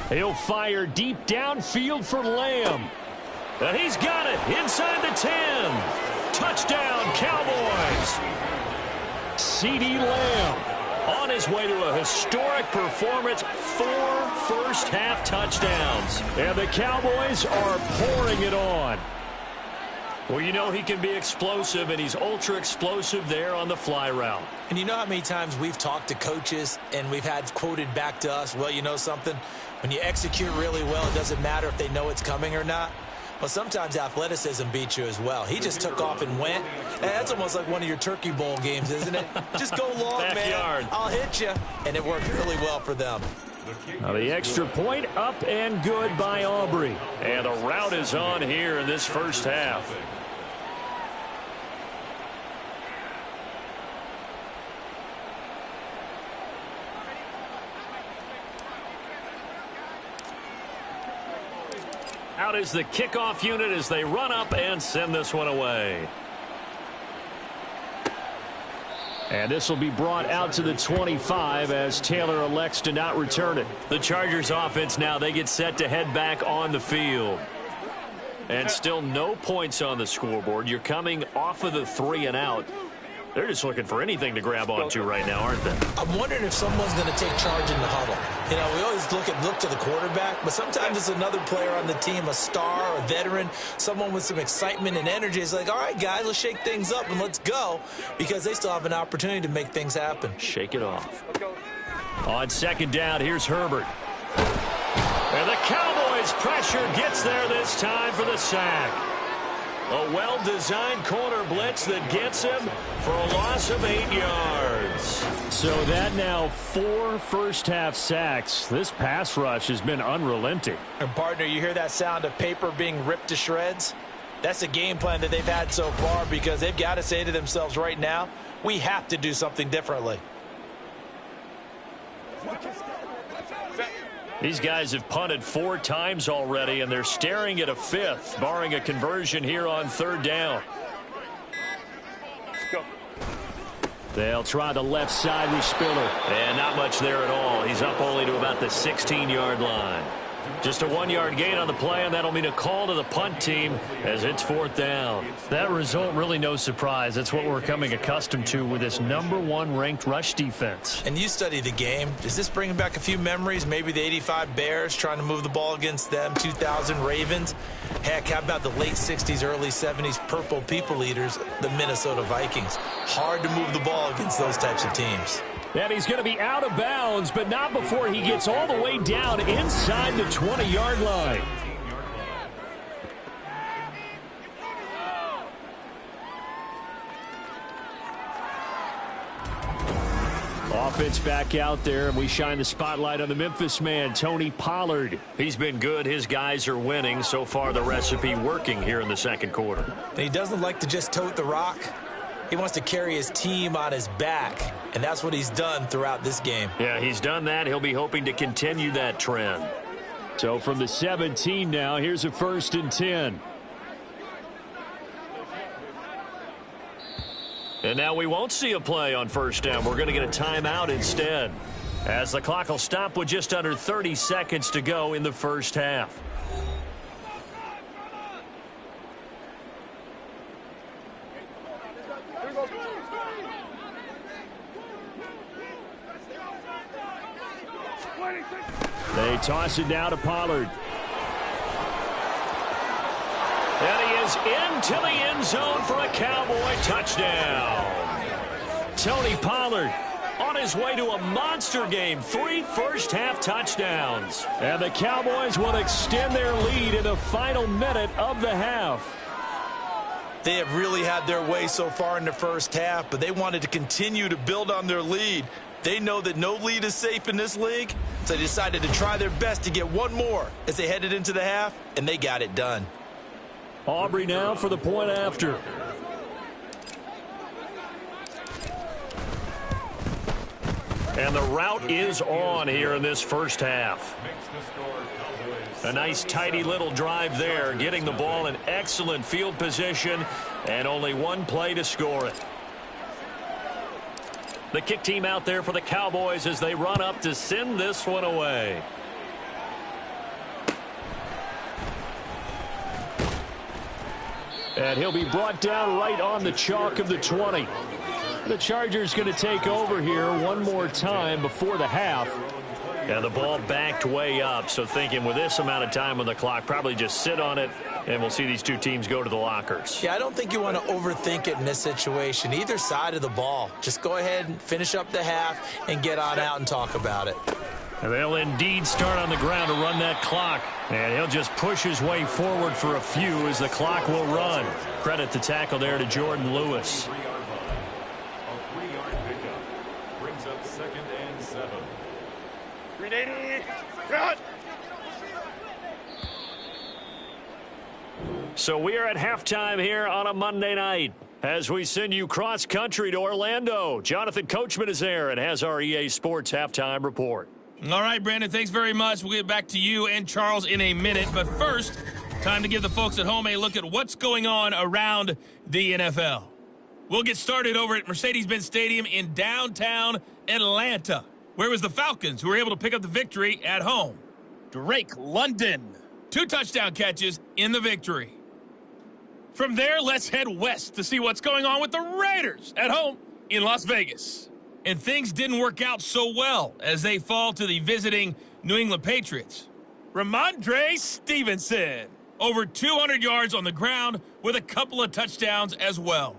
He'll fire deep downfield for Lamb. And he's got it inside the 10. Touchdown, Cowboys. CeeDee Lamb on his way to a historic performance, 4 first-half touchdowns. And the Cowboys are pouring it on. Well, you know he can be explosive, and he's ultra-explosive there on the fly route. And you know how many times we've talked to coaches and we've had quoted back to us, well, you know something? When you execute really well, it doesn't matter if they know it's coming or not. Well, sometimes athleticism beats you as well. He just took off and went. And that's almost like one of your Turkey Bowl games, isn't it? Just go long, Backyard. man. I'll hit you. And it worked really well for them. Now the extra point up and good by Aubrey. And the route is on here in this first half. Out is the kickoff unit as they run up and send this one away. And this will be brought out to the 25 as Taylor elects to not return it. The Chargers offense now, they get set to head back on the field. And still no points on the scoreboard. You're coming off of the 3 and out. They're just looking for anything to grab onto right now, aren't they? I'm wondering if someone's going to take charge in the huddle. You know, we always look to the quarterback, but sometimes it's another player on the team, a star, a veteran, someone with some excitement and energy. It's like, all right, guys, let's shake things up and let's go, because they still have an opportunity to make things happen. Shake it off. On second down, here's Herbert. And the Cowboys pressure gets there this time for the sack. A well-designed corner blitz that gets him for a loss of 8 yards. So that now 4 first-half sacks. This pass rush has been unrelenting. And, partner, you hear that sound of paper being ripped to shreds? That's the game plan that they've had so far, because they've got to say to themselves right now, we have to do something differently. These guys have punted 4 times already, and they're staring at a 5th, barring a conversion here on third down. Let's go. They'll try the left side with Spiller. And not much there at all. He's up only to about the 16-yard line. Just a 1-yard gain on the play, and that'll mean a call to the punt team as it's 4th down. That result, really no surprise. That's what we're coming accustomed to with this #1 ranked rush defense. And you study the game. Is this bringing back a few memories? Maybe the 85 Bears trying to move the ball against them, 2000 Ravens. Heck, how about the late 60s, early 70s Purple People Eaters, the Minnesota Vikings? Hard to move the ball against those types of teams. And he's going to be out of bounds, but not before he gets all the way down inside the 20-yard line. Offense back out there, and we shine the spotlight on the Memphis man, Tony Pollard. He's been good. His guys are winning. So far, the recipe working here in the second quarter. And he doesn't like to just tote the rock. He wants to carry his team on his back, and that's what he's done throughout this game. Yeah, he's done that. He'll be hoping to continue that trend. So from the 17 now, here's a 1st and 10. And now we won't see a play on first down. We're going to get a timeout instead, as the clock will stop with just under 30 seconds to go in the first half. They toss it now to Pollard. And he is into the end zone for a Cowboy touchdown. Tony Pollard On his way to a monster game, 3 first-half touchdowns. And the Cowboys will extend their lead in the final minute of the half. They have really had their way so far in the first half, but they wanted to continue to build on their lead. They know that no lead is safe in this league, so they decided to try their best to get one more as they headed into the half, and they got it done. Aubrey now for the point after. And the route is on here in this first half. A nice tidy little drive there, getting the ball in excellent field position, and only one play to score it. The kick team out there for the Cowboys as they run up to send this one away. And he'll be brought down right on the chalk of the 20. The Chargers going to take over here one more time before the half. And the ball backed way up, so thinking with this amount of time on the clock, probably just sit on it, and we'll see these two teams go to the lockers. Yeah, I don't think you want to overthink it in this situation. Either side of the ball. Just go ahead and finish up the half and get on out and talk about it. And they'll indeed start on the ground to run that clock. And he'll just push his way forward for a few as the clock will run. Credit the tackle there to Jordan Lewis. Brings up 2nd and 7. So we are at halftime here on a Monday night as we send you cross-country to Orlando. Jonathan Coachman is there and has our EA Sports halftime report. All right, Brandon, thanks very much. We'll get back to you and Charles in a minute. But first, time to give the folks at home a look at what's going on around the NFL. We'll get started over at Mercedes-Benz Stadium in downtown Atlanta, where it was the Falcons who were able to pick up the victory at home. Drake London, 2 touchdown catches in the victory. From there, let's head west to see what's going on with the Raiders at home in Las Vegas. And things didn't work out so well as they fall to the visiting New England Patriots. Ramondre Stevenson, over 200 yards on the ground with a couple of touchdowns as well.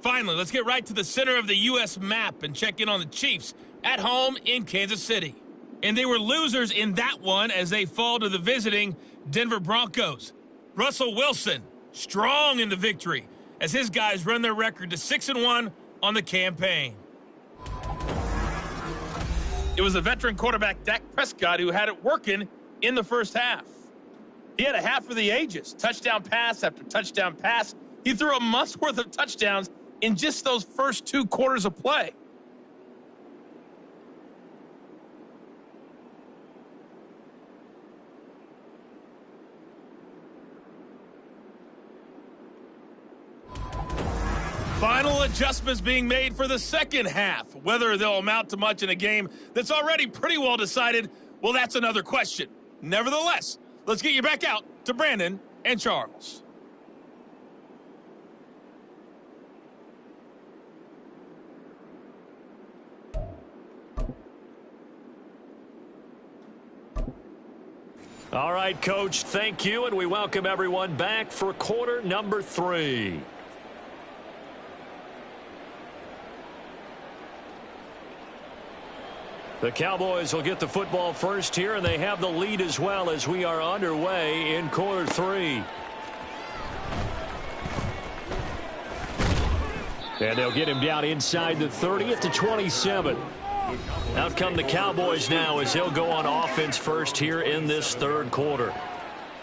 Finally, let's get right to the center of the U.S. map and check in on the Chiefs at home in Kansas City. And they were losers in that one as they fall to the visiting Denver Broncos. Russell Wilson, strong in the victory as his guys run their record to 6-1 on the campaign. It was the veteran quarterback Dak Prescott who had it working in the first half. He had a half for the ages, touchdown pass after touchdown pass. He threw a month's worth of touchdowns in just those first 2 quarters of play. Final adjustments being made for the second half. Whether they'll amount to much in a game that's already pretty well decided, well, that's another question. Nevertheless, let's get you back out to Brandon and Charles. All right, Coach, thank you, and we welcome everyone back for quarter number 3. The Cowboys will get the football first here, and they have the lead as well as we are underway in quarter 3. And they'll get him down inside the 30 at the 27. Out come the Cowboys now as they'll go on offense first here in this third quarter.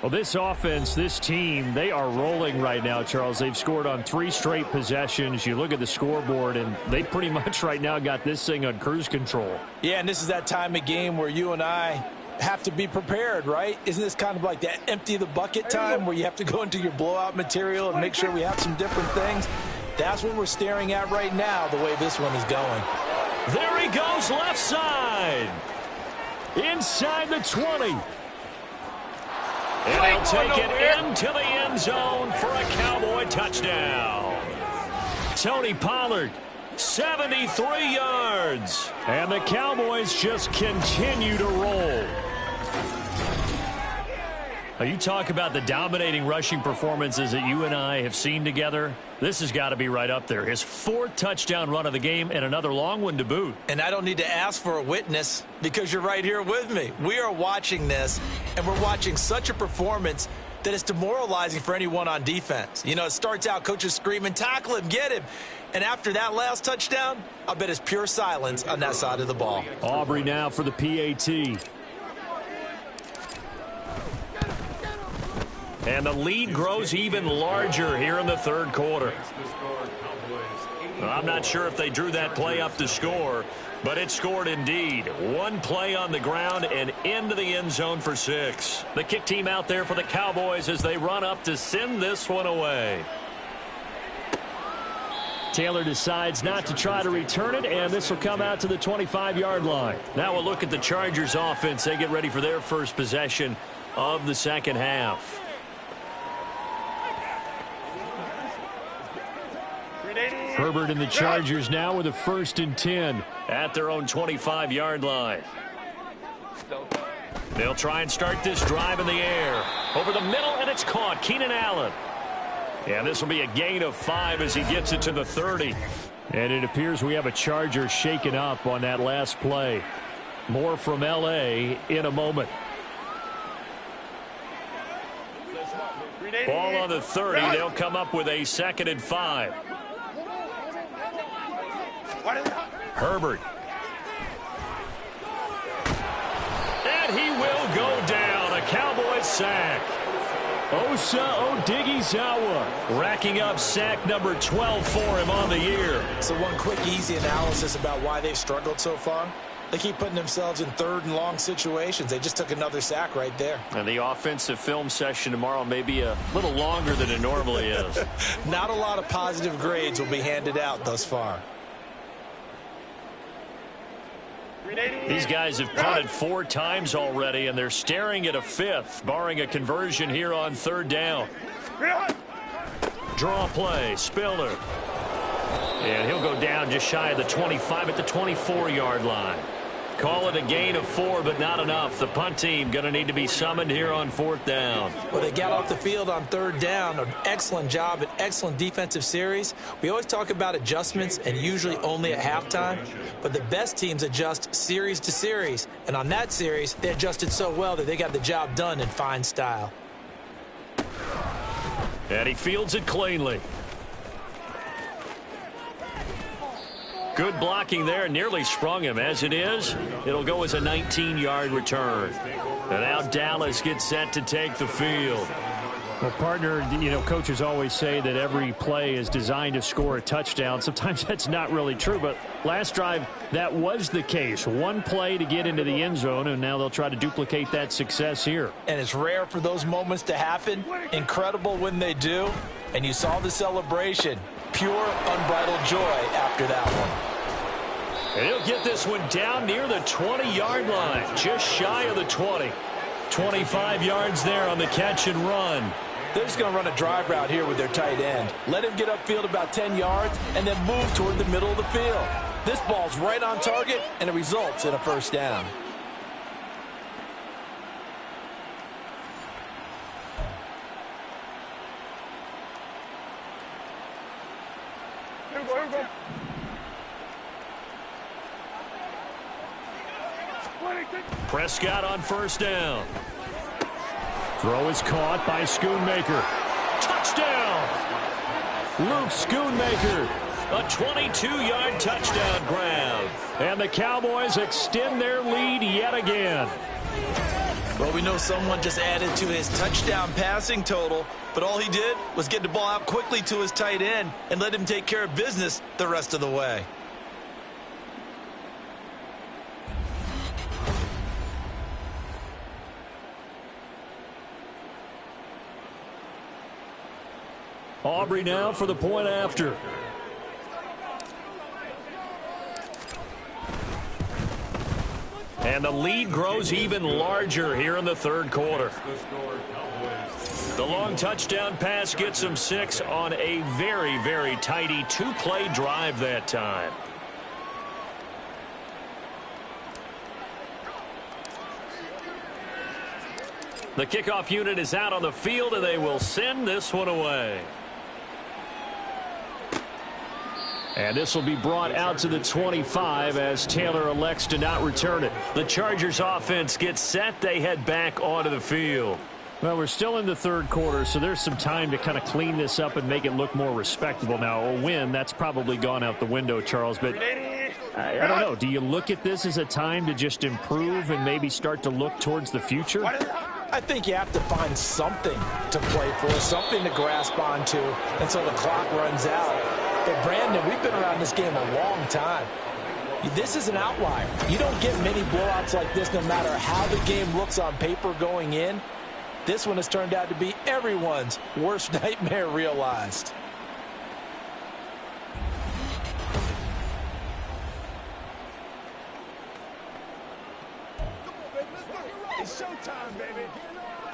Well, this offense, this team, they are rolling right now, Charles. They've scored on 3 straight possessions. You look at the scoreboard, and they pretty much right now got this thing on cruise control. Yeah, and this is that time of game where you and I have to be prepared, right? Isn't this kind of like that empty the bucket time where you have to go into your blowout material and make sure we have some different things? That's what we're staring at right now, the way this one is going. There he goes left side. Inside the 20. And he'll take it into the end zone for a Cowboy touchdown. Tony Pollard, 73 yards. And the Cowboys just continue to roll. Now, you talk about the dominating rushing performances that you and I have seen together. This has got to be right up there. His 4th touchdown run of the game and another long one to boot. And I don't need to ask for a witness because you're right here with me. We are watching this, and we're watching such a performance that it's demoralizing for anyone on defense. You know, it starts out, coaches screaming, tackle him, get him. And after that last touchdown, I bet it's pure silence on that side of the ball. Aubrey now for the PAT. And the lead grows even larger here in the third quarter. I'm not sure if they drew that play up to score, but it scored indeed. 1 play on the ground and into the end zone for 6. The kick team out there for the Cowboys as they run up to send this one away. Taylor decides not to try to return it, and this will come out to the 25-yard line. Now we'll look at the Chargers offense. They get ready for their first possession of the second half. Herbert and the Chargers now with a 1st and 10 at their own 25-yard line. They'll try and start this drive in the air. Over the middle, and it's caught. Keenan Allen. And this will be a gain of 5 as he gets it to the 30. And it appears we have a Charger shaken up on that last play. More from L.A. in a moment. Ball on the 30. They'll come up with a 2nd and 5. Herbert. And he will go down. A Cowboys sack. Osa Odighizuwa racking up sack number 12 for him on the year. So one quick, easy analysis about why they've struggled so far. They keep putting themselves in 3rd and long situations. They just took another sack right there. And the offensive film session tomorrow may be a little longer than it normally is. Not a lot of positive grades will be handed out thus far. These guys have punted 4 times already, and they're staring at a 5th, barring a conversion here on 3rd down. Draw play, Spiller. And he'll go down just shy of the 25 at the 24-yard line. Call it a gain of 4, but not enough. The punt team going to need to be summoned here on 4th down. Well, they got off the field on 3rd down. An excellent job, an excellent defensive series. We always talk about adjustments, and usually only at halftime. But the best teams adjust series to series. And on that series, they adjusted so well that they got the job done in fine style. And he fields it cleanly. Good blocking there, nearly sprung him. As it is, it'll go as a 19-yard return. And now Dallas gets set to take the field. Well, partner, you know, coaches always say that every play is designed to score a touchdown. Sometimes that's not really true, but last drive, that was the case. One play to get into the end zone, and now they'll try to duplicate that success here. And it's rare for those moments to happen. Incredible when they do. And you saw the celebration. Pure, unbridled joy after that one. And he'll get this one down near the 20-yard line, just shy of the 20. 25 yards there on the catch and run. They're just going to run a drive route here with their tight end. Let him get upfield about 10 yards and then move toward the middle of the field. This ball's right on target, and it results in a 1st down. Prescott on 1st down. Throw is caught by Schoonmaker. Touchdown! Luke Schoonmaker. A 22-yard touchdown grab. And the Cowboys extend their lead yet again. Well, we know someone just added to his touchdown passing total, but all he did was get the ball out quickly to his tight end and let him take care of business the rest of the way. Aubrey now for the point after. And the lead grows even larger here in the 3rd quarter. The long touchdown pass gets them 6 on a very, very tidy 2-play drive that time. The kickoff unit is out on the field, and they will send this one away. And this will be brought out to the 25 as Taylor elects to not return it. The Chargers offense gets set. They head back onto the field. Well, we're still in the 3rd quarter, so there's some time to kind of clean this up and make it look more respectable. Now, a win, that's probably gone out the window, Charles, but I don't know. Do you look at this as a time to just improve and maybe start to look towards the future? I think you have to find something to play for, something to grasp onto until the clock runs out. But, Brandon, we've been around this game a long time. This is an outlier. You don't get many blowouts like this no matter how the game looks on paper going in. This one has turned out to be everyone's worst nightmare realized. It's showtime, baby.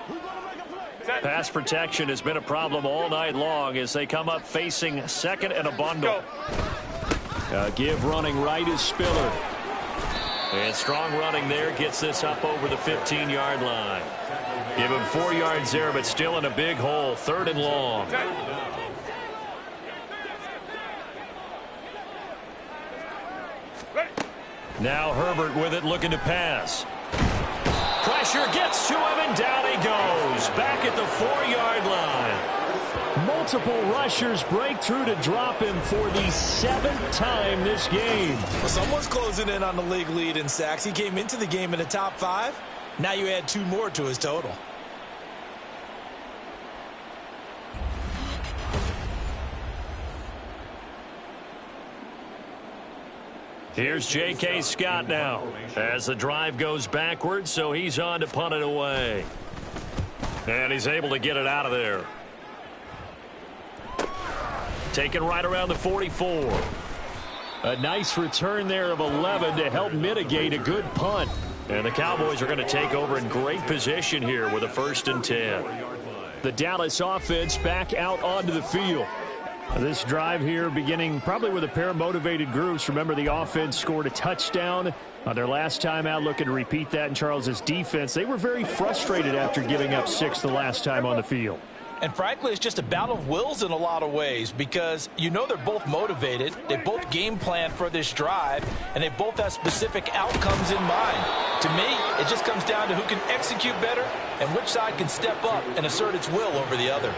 Who's gonna make a play? Pass protection has been a problem all night long as they come up facing second and a bundle. Give running right is Spiller. And strong running there gets this up over the 15-yard line. Give him 4 yards there, but still in a big hole. 3rd and long. Now Herbert with it, looking to pass. Pressure gets to him, and down he goes. Back at the 4-yard line. Multiple rushers break through to drop him for the 7th time this game. Well, someone's closing in on the league lead in sacks. He came into the game in the top 5. Now you add 2 more to his total. Here's J.K. Scott now as the drive goes backwards, so he's on to punt it away. And he's able to get it out of there. Taken right around the 44. A nice return there of 11 to help mitigate a good punt. And the Cowboys are going to take over in great position here with a 1st and 10. The Dallas offense back out onto the field. This drive here beginning probably with a pair of motivated groups. Remember, the offense scored a touchdown on their last time out. Looking to repeat that in Charles's defense. They were very frustrated after giving up 6 the last time on the field. And frankly, it's just a battle of wills in a lot of ways because you know they're both motivated. They both game plan for this drive, and they both have specific outcomes in mind. To me, it just comes down to who can execute better and which side can step up and assert its will over the other.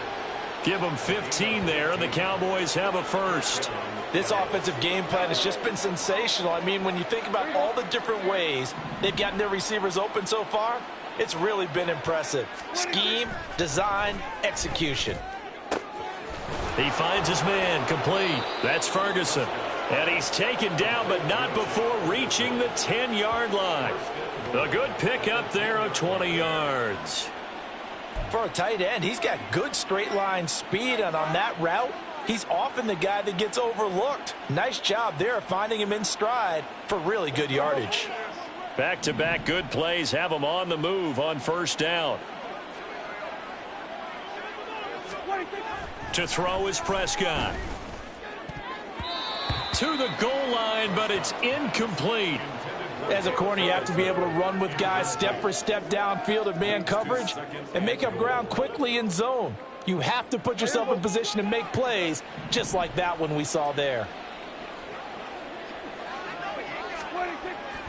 Give them 15 there, and the Cowboys have a 1st. This offensive game plan has just been sensational. I mean, when you think about all the different ways they've gotten their receivers open so far, it's really been impressive. Scheme, design, execution. He finds his man complete. That's Ferguson. And he's taken down, but not before reaching the 10-yard line. A good pickup there of 20 yards. For a tight end, he's got good straight line speed, and on that route, he's often the guy that gets overlooked. Nice job there finding him in stride for really good yardage. Back-to-back good plays have him on the move on 1st down. To throw is Prescott. To the goal line, but it's incomplete. As a corner, you have to be able to run with guys step for step downfield of man coverage and make up ground quickly in zone. You have to put yourself in position to make plays just like that one we saw there.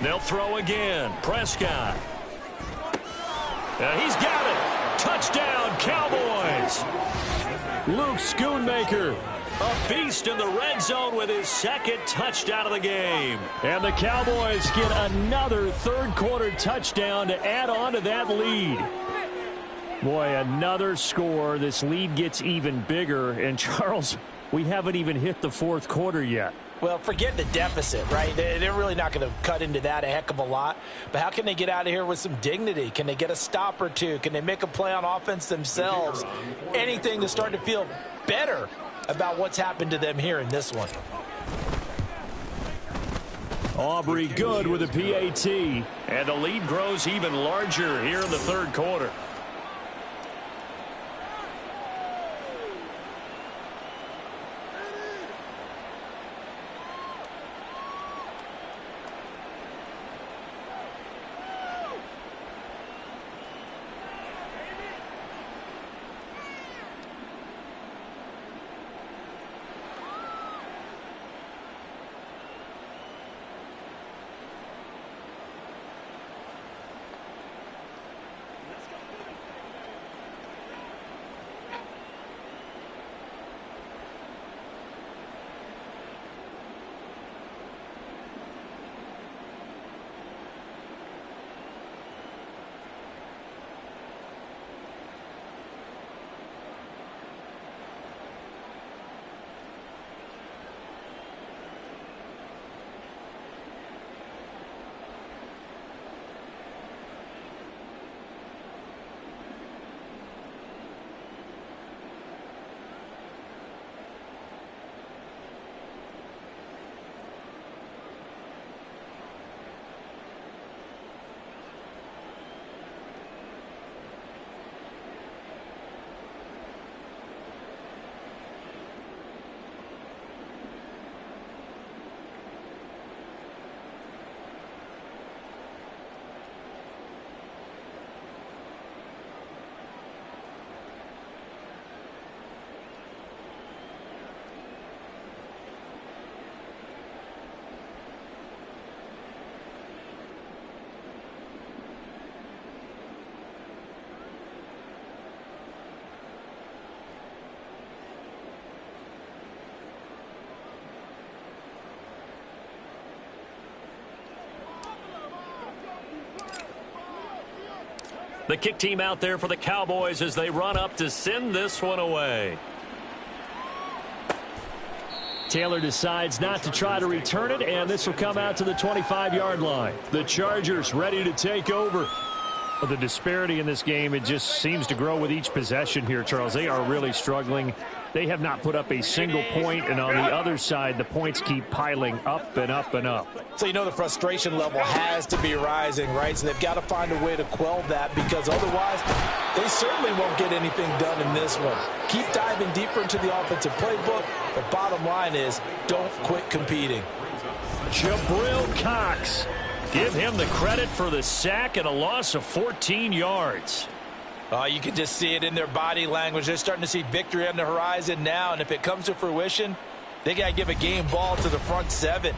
They'll throw again. Prescott. He's got it. Touchdown, Cowboys. Luke Schoonmaker, a beast in the red zone with his 2nd touchdown of the game. And the Cowboys get another 3rd-quarter touchdown to add on to that lead. Boy, another score. This lead gets even bigger. And, Charles, we haven't even hit the 4th quarter yet. Well, forget the deficit, right? They're really not going to cut into that a heck of a lot. But how can they get out of here with some dignity? Can they get a stop or two? Can they make a play on offense themselves? Anything to start to feel better about what's happened to them here in this one. Aubrey good with a PAT. And the lead grows even larger here in the 3rd quarter. The kick team out there for the Cowboys as they run up to send this one away. Taylor decides not to try to return it, and this will come out to the 25-yard line. The Chargers ready to take over. The disparity in this game, it just seems to grow with each possession here, Charles. They are really struggling. They have not put up a single point, and on the other side, the points keep piling up and up and up. So you know the frustration level has to be rising, right? So they've got to find a way to quell that, because otherwise they certainly won't get anything done in this one. Keep diving deeper into the offensive playbook. The bottom line is don't quit competing. Jabril Cox. Give him the credit for the sack and a loss of 14 yards. You can just see it in their body language. They're starting to see victory on the horizon now, and if it comes to fruition, they got to give a game ball to the front seven.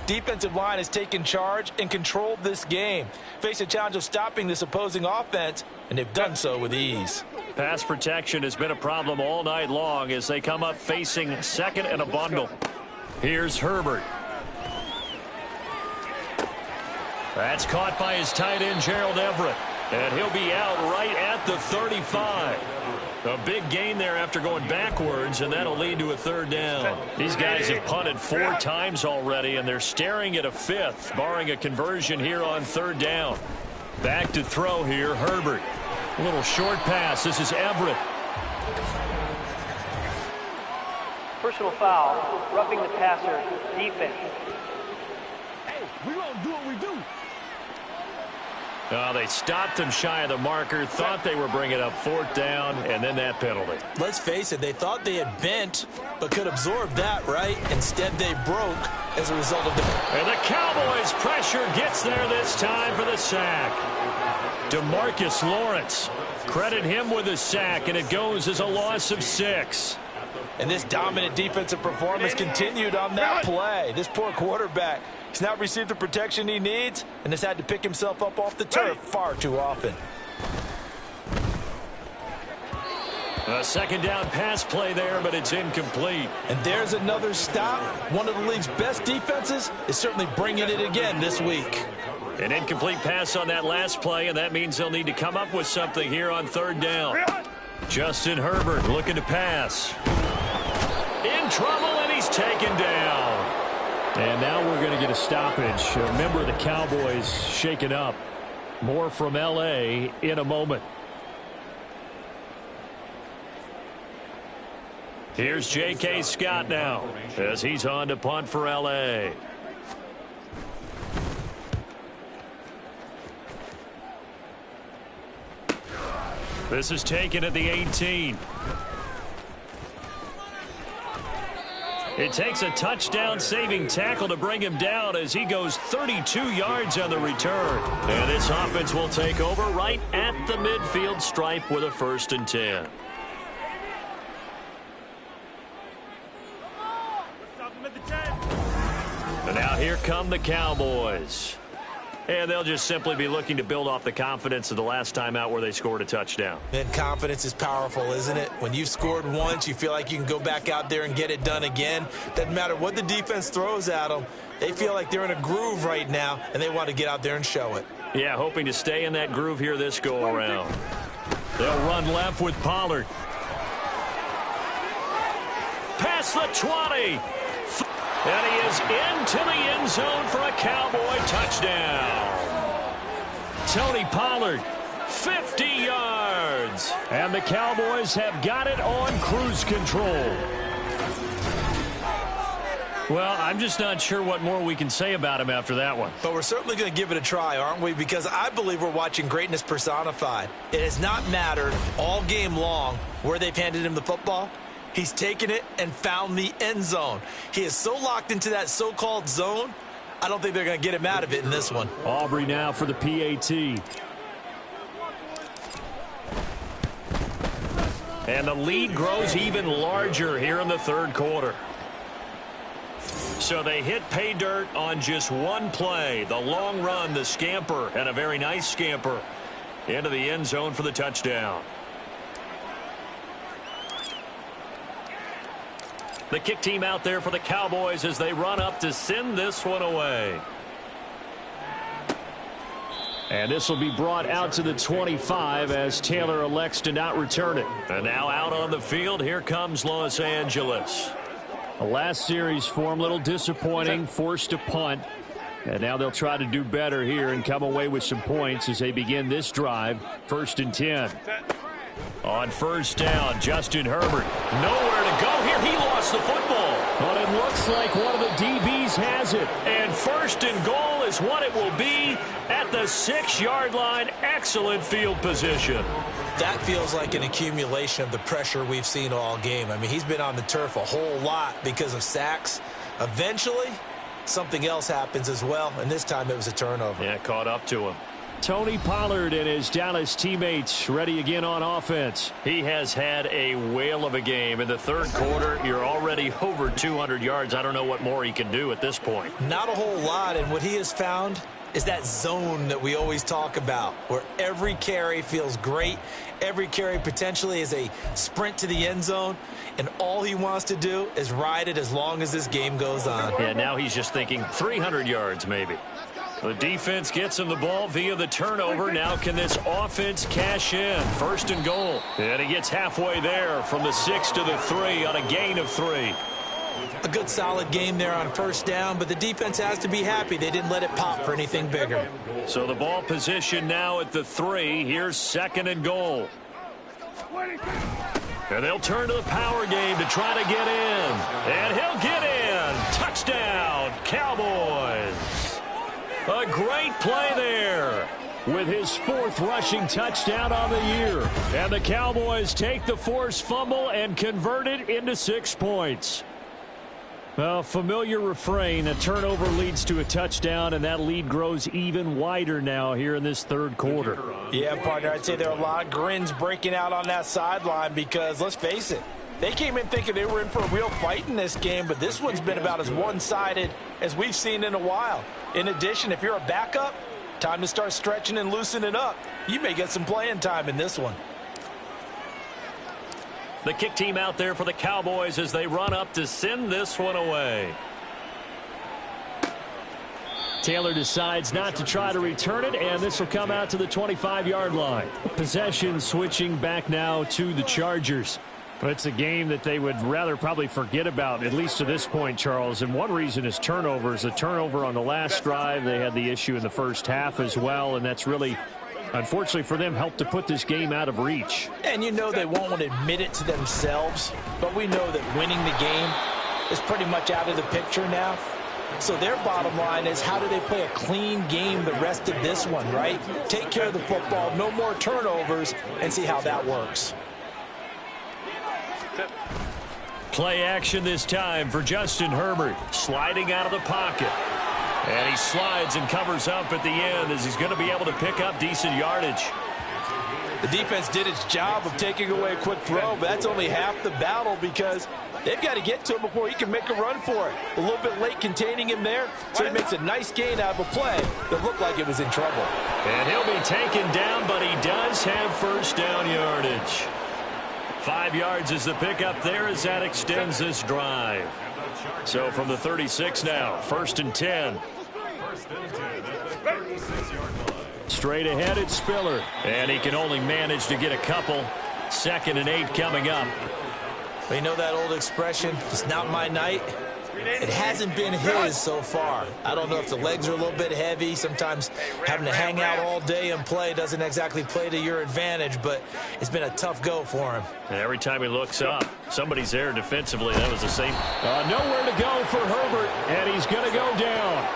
Defensive line has taken charge and controlled this game. Face a challenge of stopping this opposing offense, and they've done so with ease. Pass protection has been a problem all night long as they come up facing second and a bundle. Here's Herbert. That's caught by his tight end, Gerald Everett. And he'll be out right at the 35. A big gain there after going backwards, and that'll lead to a third down. These guys have punted 4 times already, and they're staring at a 5th, barring a conversion here on third down. Back to throw here, Herbert. A little short pass. This is Everett. Personal foul, roughing the passer, defense. Hey, we're going to do what we do. They stopped him shy of the marker, thought they were bringing up 4th down, and then that penalty. Let's face it, they thought they had bent, but could absorb that, right? Instead, they broke as a result of the... And the Cowboys' pressure gets there this time for the sack. DeMarcus Lawrence. Credit him with a sack, and it goes as a loss of 6. And this dominant defensive performance continued on that play. This poor quarterback, he's not received the protection he needs and has had to pick himself up off the turf far too often. A second down pass play there, but it's incomplete. And there's another stop. One of the league's best defenses is certainly bringing it again this week. An incomplete pass on that last play, and that means they'll need to come up with something here on third down. Justin Herbert looking to pass. In trouble, and he's taken down. And now we're going to get a stoppage. A member of the Cowboys shaken up. More from L.A. in a moment. Here's J.K. Scott now as he's on to punt for L.A. This is taken at the 18. It takes a touchdown-saving tackle to bring him down as he goes 32 yards on the return. And this offense will take over right at the midfield stripe with a 1st and 10. And now here come the Cowboys. And they'll just simply be looking to build off the confidence of the last time out where they scored a touchdown. And confidence is powerful, isn't it? When you've scored once, you feel like you can go back out there and get it done again. Doesn't matter what the defense throws at them. They feel like they're in a groove right now, and they want to get out there and show it. Yeah, hoping to stay in that groove here this go-around. They'll run left with Pollard. Past the 20. And he is into the end zone for a Cowboy touchdown. Tony Pollard, 50 yards. And the Cowboys have got it on cruise control. Well, I'm just not sure what more we can say about him after that one. But we're certainly going to give it a try, aren't we? Because I believe we're watching greatness personified. It has not mattered all game long where they've handed him the football. He's taken it and found the end zone. He is so locked into that so-called zone, I don't think they're going to get him out of it in this one. Aubrey now for the PAT. And the lead grows even larger here in the third quarter. So they hit pay dirt on just one play. The long run, the scamper, and a very nice scamper into the end zone for the touchdown. The kick team out there for the Cowboys as they run up to send this one away. And this will be brought out to the 25 as Taylor elects to not return it. And now out on the field, here comes Los Angeles. The last series for him, a little disappointing, forced to punt. And now they'll try to do better here and come away with some points as they begin this drive. 1st and 10. On first down, Justin Herbert. Nowhere to go here. He lost the football. But it looks like one of the DBs has it. And 1st and goal is what it will be at the 6-yard line. Excellent field position. That feels like an accumulation of the pressure we've seen all game. I mean, he's been on the turf a whole lot because of sacks. Eventually, something else happens as well, and this time it was a turnover. Yeah, caught up to him. Tony Pollard and his Dallas teammates ready again on offense. He has had a whale of a game. In the third quarter, you're already over 200 yards. I don't know what more he can do at this point. Not a whole lot, and what he has found is that zone that we always talk about, where every carry feels great. Every carry potentially is a sprint to the end zone, and all he wants to do is ride it as long as this game goes on. Yeah, now he's just thinking 300 yards maybe. The defense gets him the ball via the turnover. Now can this offense cash in? 1st and goal. And he gets halfway there from the 6 to the 3 on a gain of 3. A good solid game there on first down, but the defense has to be happy they didn't let it pop for anything bigger. So the ball position now at the 3. Here's 2nd and goal. And they'll turn to the power game to try to get in. And he'll get in. Touchdown, Cowboys. A great play there. With his 4th rushing touchdown on the year. And the Cowboys take the forced fumble and convert it into 6 points. A familiar refrain, a turnover leads to a touchdown, and that lead grows even wider now here in this third quarter. Yeah, partner, I'd say there are a lot of grins breaking out on that sideline because, let's face it, they came in thinking they were in for a real fight in this game, but this one's been about as one-sided as we've seen in a while. In addition, if you're a backup, time to start stretching and loosening up. You may get some playing time in this one. The kick team out there for the Cowboys as they run up to send this one away. Taylor decides not to try to return it, and this will come out to the 25-yard line. Possession switching back now to the Chargers. But it's a game that they would rather probably forget about, at least to this point, Charles. And one reason is turnovers. A turnover on the last drive. They had the issue in the first half as well, and that's really, unfortunately for them, helped to put this game out of reach. And you know they won't admit it to themselves, but we know that winning the game is pretty much out of the picture now. So their bottom line is, how do they play a clean game the rest of this one, right? Take care of the football, no more turnovers, and see how that works. Play action this time for Justin Herbert, sliding out of the pocket. And he slides and covers up at the end as he's going to be able to pick up decent yardage. The defense did its job of taking away a quick throw, but that's only half the battle because they've got to get to him before he can make a run for it. A little bit late containing him there, so he makes a nice gain out of a play that looked like it was in trouble. And he'll be taken down, but he does have first down yardage. 5 yards is the pickup there as that extends this drive. So from the 36 now, 1st and 10. Straight ahead, it's Spiller. And he can only manage to get a couple. 2nd and 8 coming up. Well, you know that old expression, it's not my night. It hasn't been his so far. I don't know if the legs are a little bit heavy. Sometimes having to hang out all day and play doesn't exactly play to your advantage, but it's been a tough go for him. And every time he looks up, somebody's there defensively. That was the same. Nowhere to go for Herbert, and he's going to go down.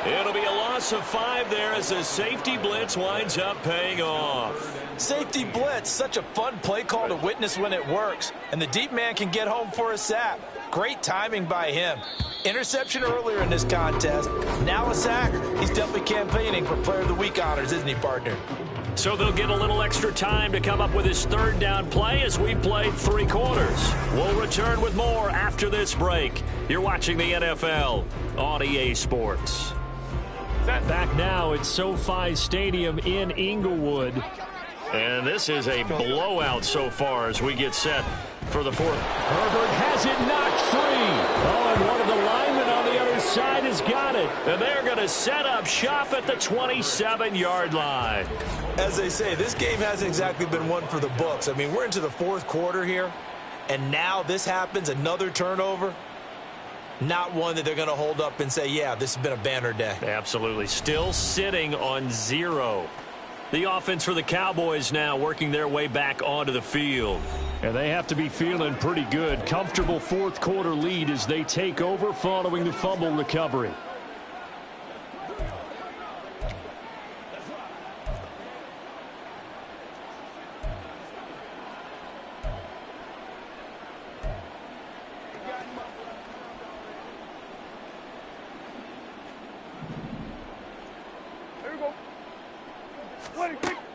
It'll be a loss of 5 there as the safety blitz winds up paying off. Safety blitz, such a fun play call to witness when it works. And the deep man can get home for a sack. Great timing by him. Interception earlier in this contest. Now a sack. He's definitely campaigning for Player of the Week honors, isn't he, partner? So they'll get a little extra time to come up with his 3rd down play as we've played 3 quarters. We'll return with more after this break. You're watching the NFL on EA Sports. Back now at SoFi Stadium in Inglewood. And this is a blowout so far as we get set for the 4th. Herbert has it knocked free. Oh, and one of the linemen on the other side is has got it. And they're going to set up shop at the 27-yard line. As they say, this game hasn't exactly been one for the books. I mean, we're into the fourth quarter here, and now this happens, another turnover. Not one that they're going to hold up and say, yeah, this has been a banner day. Absolutely. Still sitting on 0. The offense for the Cowboys now working their way back onto the field. And they have to be feeling pretty good. Comfortable fourth quarter lead as they take over following the fumble recovery.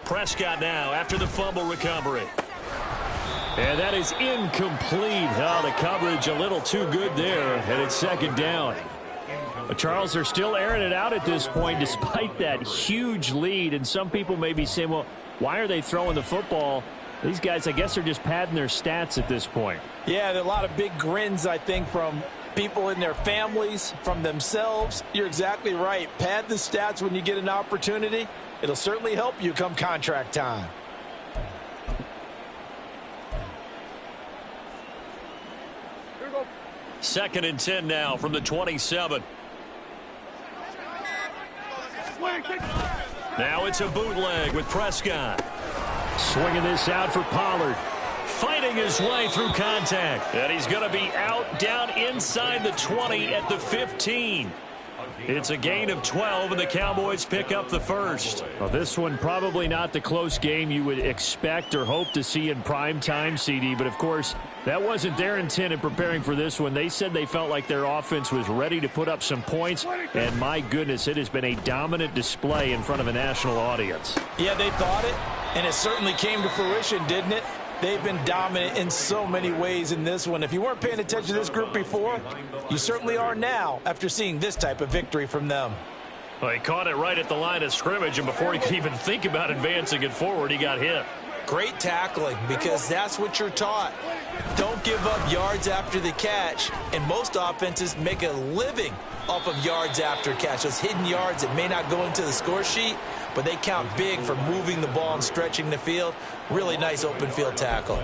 Prescott now after the fumble recovery. And that is incomplete. Oh, the coverage a little too good there, and it's second down. But Charles, they're still airing it out at this point despite that huge lead. And some people may be saying, well, why are they throwing the football? These guys, I guess, are just padding their stats at this point. Yeah, there are a lot of big grins, I think, from people in their families, from themselves. You're exactly right. Pad the stats when you get an opportunity. It'll certainly help you come contract time. Second and 10 now from the 27. Now it's a bootleg with Prescott. Swinging this out for Pollard. Fighting his way through contact. And he's going to be out down inside the 20 at the 15. It's a gain of 12, and the Cowboys pick up the first. Well, this one probably not the close game you would expect or hope to see in prime time, CD. But, of course, that wasn't their intent in preparing for this one. They said they felt like their offense was ready to put up some points. And, my goodness, it has been a dominant display in front of a national audience. Yeah, they thought it, and it certainly came to fruition, didn't it? They've been dominant in so many ways in this one. If you weren't paying attention to this group before, you certainly are now after seeing this type of victory from them. Well, he caught it right at the line of scrimmage, and before he could even think about advancing it forward, he got hit. Great tackling, because that's what you're taught. Don't give up yards after the catch, and most offenses make a living off of yards after catch. Those hidden yards that may not go into the score sheet, but they count big for moving the ball and stretching the field. Really nice open field tackle.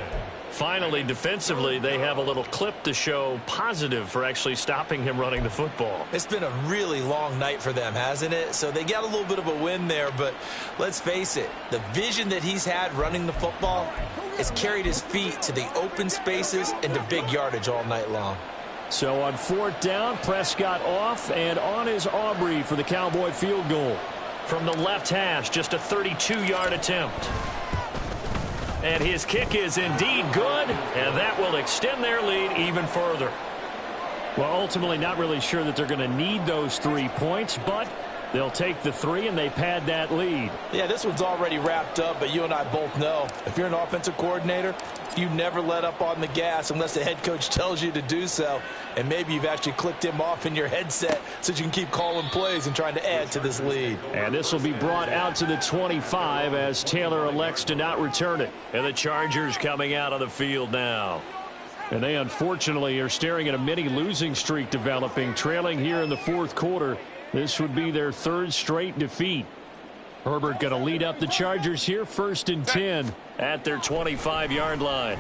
Finally, defensively, they have a little clip to show positive for actually stopping him running the football. It's been a really long night for them, hasn't it? So they got a little bit of a win there, but let's face it, the vision that he's had running the football has carried his feet to the open spaces and to big yardage all night long. So on fourth down, Prescott off, and on is Aubrey for the Cowboy field goal. From the left hash, just a 32-yard attempt. And his kick is indeed good, and that will extend their lead even further. Well, ultimately not really sure that they're going to need those 3 points, but they'll take the 3 and they pad that lead. Yeah, this one's already wrapped up, but you and I both know if you're an offensive coordinator, you never let up on the gas unless the head coach tells you to do so. And maybe you've actually clicked him off in your headset so you can keep calling plays and trying to add to this lead. And this will be brought out to the 25 as Taylor elects to not return it. And the Chargers coming out on the field now. And they unfortunately are staring at a mini losing streak developing, trailing here in the fourth quarter. This would be their third straight defeat. Herbert going to lead up the Chargers here, 1st and 10 at their 25-yard line.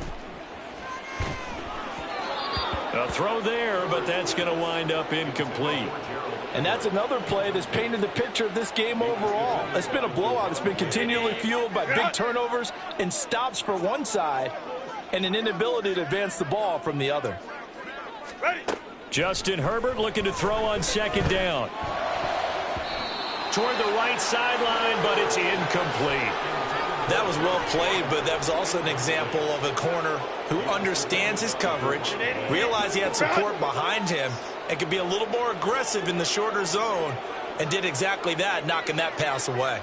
A throw there, but that's going to wind up incomplete. And that's another play that's painted the picture of this game overall. It's been a blowout. It's been continually fueled by big turnovers and stops for one side and an inability to advance the ball from the other. Justin Herbert looking to throw on second down. Toward the right sideline, but it's incomplete. That was well played, but that was also an example of a corner who understands his coverage, realized he had support behind him, and could be a little more aggressive in the shorter zone, and did exactly that, knocking that pass away.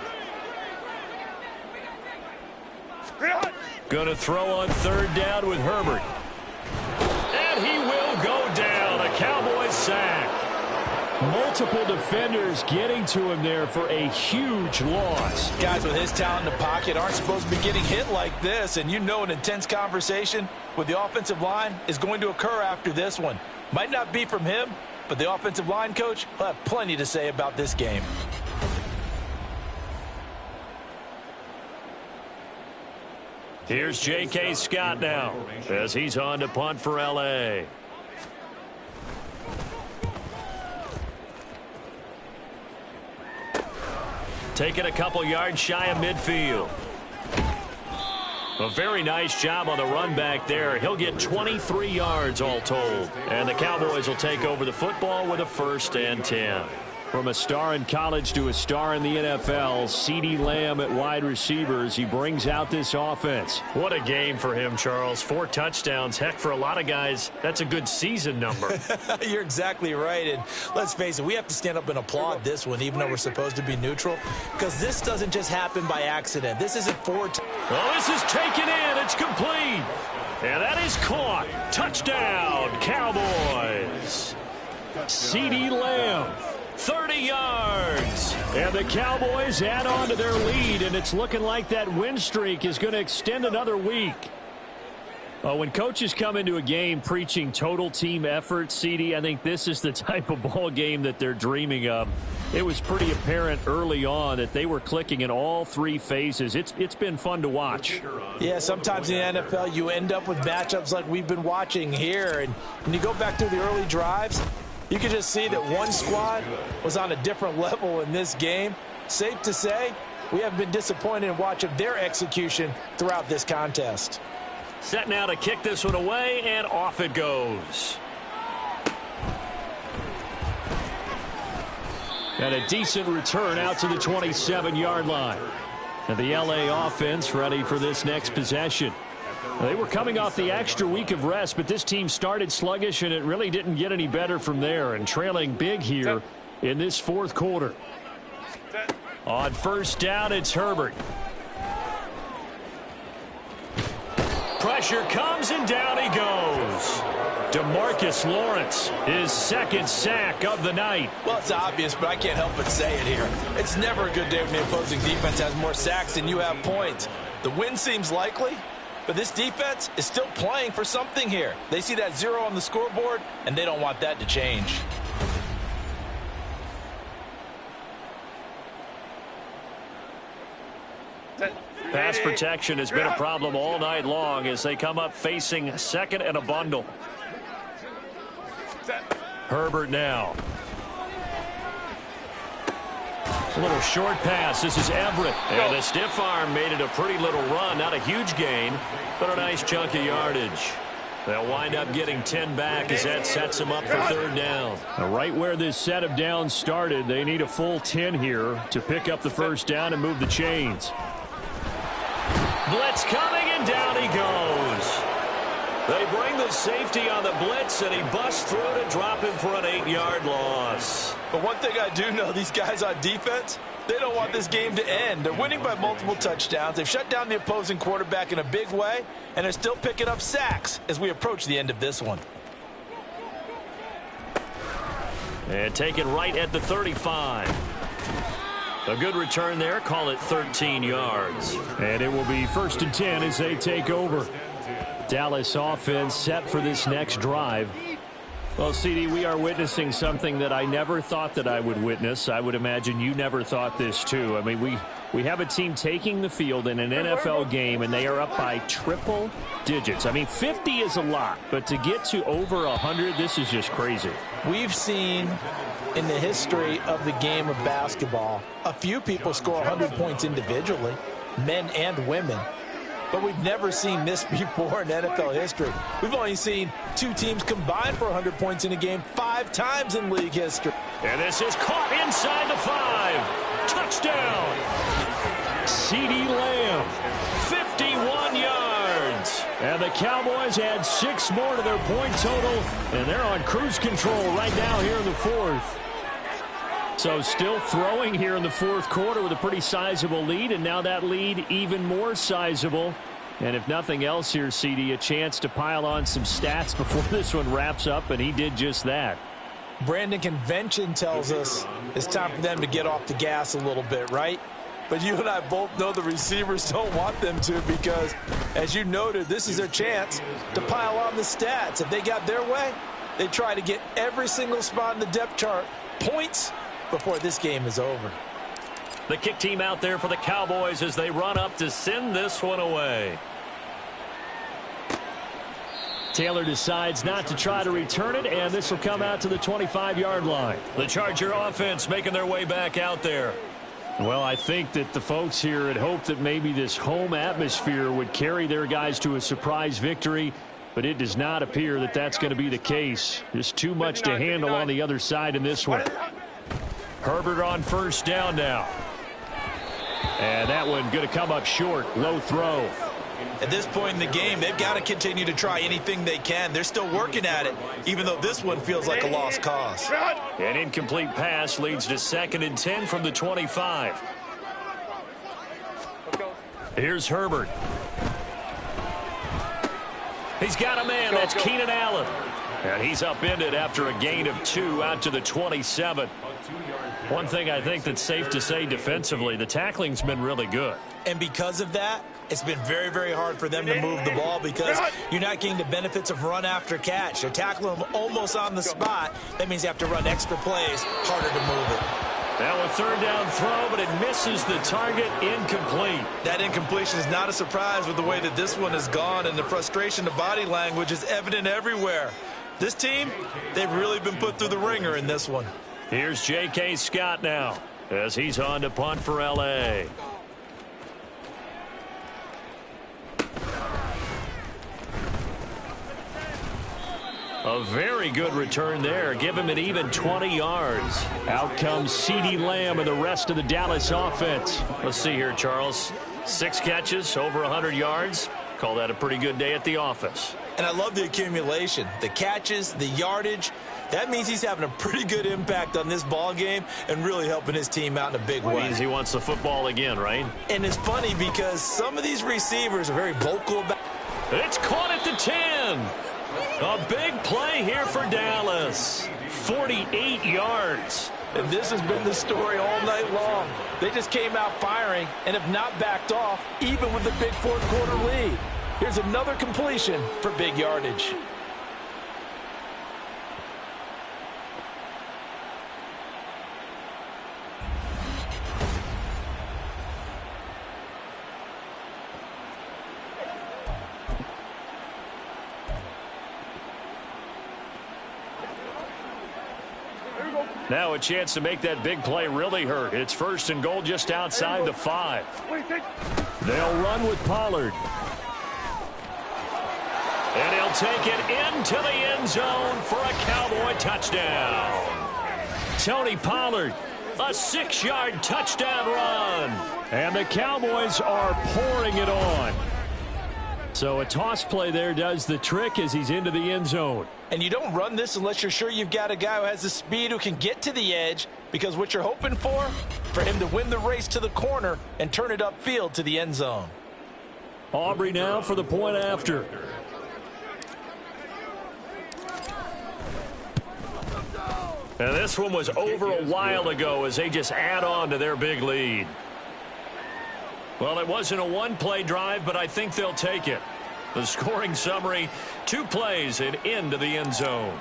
Going to throw on third down with Herbert. And he will go down. A Cowboys sack. Multiple defenders getting to him there for a huge loss. Guys with his talent in the pocket aren't supposed to be getting hit like this, and you know an intense conversation with the offensive line is going to occur after this one. Might not be from him, But the offensive line coach will have plenty to say about this game. Here's J.K. Scott now as he's on to punt for L.A. Taking a couple yards shy of midfield. A very nice job on the run back there. He'll get 23 yards all told. And the Cowboys will take over the football with a 1st and 10. From a star in college to a star in the NFL, CeeDee Lamb at wide receivers. He brings out this offense. What a game for him, Charles. 4 touchdowns. Heck, for a lot of guys, that's a good season number. You're exactly right. And let's face it, we have to stand up and applaud this one, even though we're supposed to be neutral, because this doesn't just happen by accident. This isn't 4 times. Oh, this is taken in. It's complete. And that is caught. Touchdown, Cowboys. CeeDee Lamb. 30 yards. And the Cowboys add on to their lead, and it's looking like that win streak is going to extend another week. When coaches come into a game preaching total team effort, CeeDee, I think this is the type of ball game that they're dreaming of. It was pretty apparent early on that they were clicking in all 3 phases. It's been fun to watch. Yeah, sometimes in the NFL you end up with matchups like we've been watching here. And when you go back through the early drives, you can just see that one squad was on a different level in this game. Safe to say, we haven't been disappointed in watching their execution throughout this contest. Set now to kick this one away, and off it goes. And a decent return out to the 27-yard line. And the LA offense ready for this next possession. They were coming off the extra week of rest, but this team started sluggish, and it really didn't get any better from there, and trailing big here in this 4th quarter. On 1st down, it's Herbert. Pressure comes, and down he goes. DeMarcus Lawrence, his 2nd sack of the night. Well, it's obvious, but I can't help but say it here. It's never a good day when the opposing defense has more sacks than you have points. The win seems likely, but this defense is still playing for something here. They see that 0 on the scoreboard, and they don't want that to change. Pass protection has been a problem all night long as they come up facing 2nd and a bundle. Herbert now. A little short pass. This is Everett. And the stiff arm made it a pretty little run. Not a huge gain, but a nice chunk of yardage. They'll wind up getting 10 back as that sets them up for 3rd down. Right where this set of downs started, they need a full 10 here to pick up the 1st down and move the chains. Blitz coming, and down he goes. They bring the safety on the blitz, and he busts through to drop him for an 8-yard loss. But one thing I do know, these guys on defense, they don't want this game to end. They're winning by multiple touchdowns. They've shut down the opposing quarterback in a big way, and they're still picking up sacks as we approach the end of this one. And taken right at the 35. A good return there. Call it 13 yards. And it will be 1st and 10 as they take over. Dallas offense set for this next drive. Well, CeeDee, we are witnessing something that I never thought that I would witness. I would imagine you never thought this, too. I mean, we have a team taking the field in an NFL game, and they are up by triple digits. I mean, 50 is a lot, but to get to over 100, this is just crazy. We've seen in the history of the game of basketball a few people score 100 points individually, men and women. But we've never seen this before in NFL history. We've only seen 2 teams combine for 100 points in a game 5 times in league history. And this is caught inside the 5. Touchdown. CeeDee Lamb, 51 yards. And the Cowboys add 6 more to their point total, and they're on cruise control right now here in the 4th. So still throwing here in the 4th quarter with a pretty sizable lead, and now that lead even more sizable. And if nothing else here, CeeDee, a chance to pile on some stats before this one wraps up, and he did just that. Brandon, convention tells us it's time for them to get off the gas a little bit, right? But you and I both know the receivers don't want them to, because, as you noted, this is their chance to pile on the stats. If they got their way, They try to get every single spot in the depth chart points before this game is over. The kick team out there for the Cowboys as they run up to send this one away. Taylor decides not to try to return it, and this will come out to the 25-yard line. The Charger offense making their way back out there. Well, I think that the folks here had hoped that maybe this home atmosphere would carry their guys to a surprise victory, but it does not appear that that's going to be the case. Just too much to handle on the other side in this one. Herbert on first down now. And that one going to come up short. Low throw. At this point in the game, they've got to continue to try anything they can. They're still working at it, even though this one feels like a lost cause. An incomplete pass leads to 2nd and 10 from the 25. Here's Herbert. He's got a man. That's Keenan Allen. And he's upended after a gain of 2 out to the 27. One thing I think that's safe to say defensively, the tackling's been really good. And because of that, it's been very, very hard for them to move the ball because you're not getting the benefits of run after catch. They're tackling them almost on the spot. That means you have to run extra plays, harder to move it. Now a 3rd down throw, but it misses the target. Incomplete. That incompletion is not a surprise with the way that this one has gone, and the frustration of body language is evident everywhere. This team, they've really been put through the ringer in this one. Here's J.K. Scott now as he's on to punt for L.A. A very good return there. Give him an even 20 yards. Out comes CeeDee Lamb and the rest of the Dallas offense. Let's see here, Charles. 6 catches, over 100 yards. Call that a pretty good day at the office. And I love the accumulation, the catches, the yardage. That means he's having a pretty good impact on this ball game and really helping his team out in a big way. Means he wants the football again, right? And it's funny because some of these receivers are very vocal about. It's caught at the 10. A big play here for Dallas. 48 yards. And this has been the story all night long. They just came out firing and have not backed off, even with the big fourth-quarter lead. Here's another completion for big yardage. Now a chance to make that big play really hurt. It's 1st and goal just outside the 5. They'll run with Pollard. And he'll take it into the end zone for a Cowboy touchdown. Tony Pollard, a 6-yard touchdown run. And the Cowboys are pouring it on. So a toss play there does the trick as he's into the end zone. And you don't run this unless you're sure you've got a guy who has the speed who can get to the edge, because what you're hoping for him to win the race to the corner and turn it upfield to the end zone. Aubrey now for the point after. And this one was over a while ago as they just add on to their big lead. Well, it wasn't a one-play drive, but I think they'll take it. The scoring summary, 2 plays and into the end zone.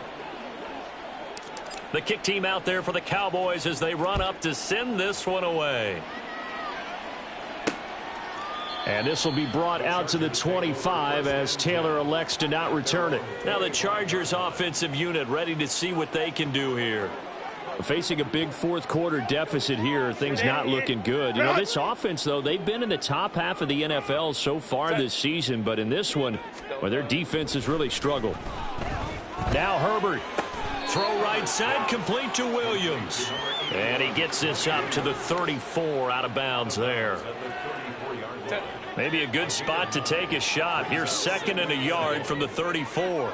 The kick team out there for the Cowboys as they run up to send this one away. And this will be brought out to the 25 as Taylor elects to not return it. Now the Chargers offensive unit ready to see what they can do here. Facing a big fourth-quarter deficit here, things not looking good. You know, this offense, though, they've been in the top half of the NFL so far this season, but in this one, well, their defense has really struggled. Now Herbert. Throw right side, complete to Williams. And he gets this up to the 34 out of bounds there. Maybe a good spot to take a shot. Here's 2nd and a yard from the 34.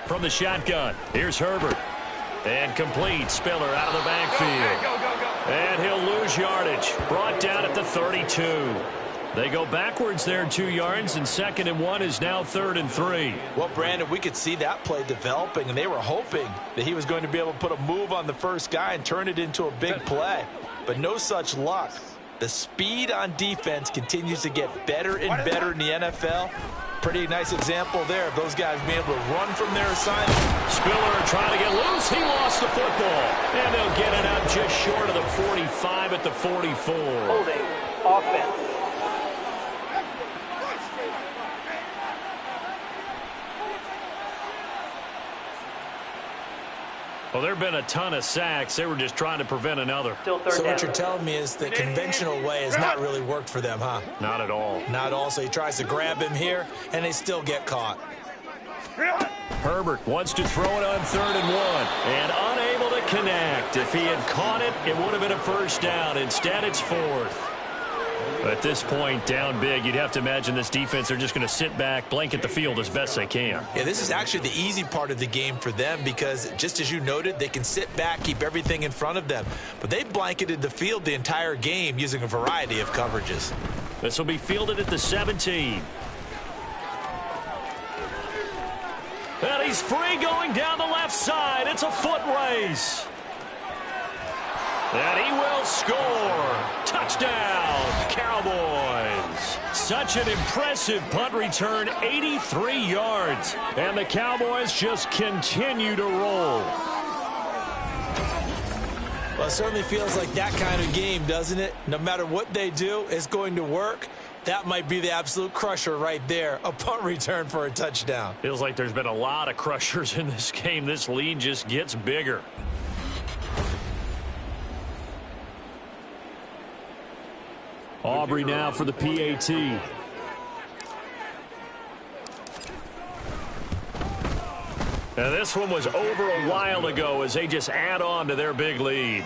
From the shotgun, here's Herbert. And complete. Spiller out of the backfield. And he'll lose yardage. Brought down at the 32. They go backwards there 2 yards, and 2nd and 1 is now 3rd and 3. Well, Brandon, we could see that play developing, and they were hoping that he was going to be able to put a move on the first guy and turn it into a big play. But no such luck. The speed on defense continues to get better and better in the NFL. Pretty nice example there of those guys being able to run from their assignment. Spiller trying to get loose. He lost the football. And they'll get it out just short of the 45 at the 44. Holding offense. Well, there have been a ton of sacks. They were just trying to prevent another. Still third So down. what you're telling me is the conventional way has not really worked for them, huh? Not at all. Not at all. So he tries to grab him here, and they still get caught. Herbert wants to throw it on 3rd and 1. And unable to connect. If he had caught it, it would have been a first down. Instead, it's 4th. At this point, down big, you'd have to imagine this defense, they're just going to sit back, blanket the field as best they can. Yeah, this is actually the easy part of the game for them because, just as you noted, they can sit back, keep everything in front of them. But they blanketed the field the entire game using a variety of coverages. This will be fielded at the 17. And he's free going down the left side. It's a foot race. And he will score. Touchdown, Cowboys. Such an impressive punt return, 83 yards. And the Cowboys just continue to roll. Well, it certainly feels like that kind of game, doesn't it? No matter what they do, it's going to work. That might be the absolute crusher right there, a punt return for a touchdown. Feels like there's been a lot of crushers in this game. This lead just gets bigger. Aubrey now for the PAT. Now this one was over a while ago as they just add on to their big lead.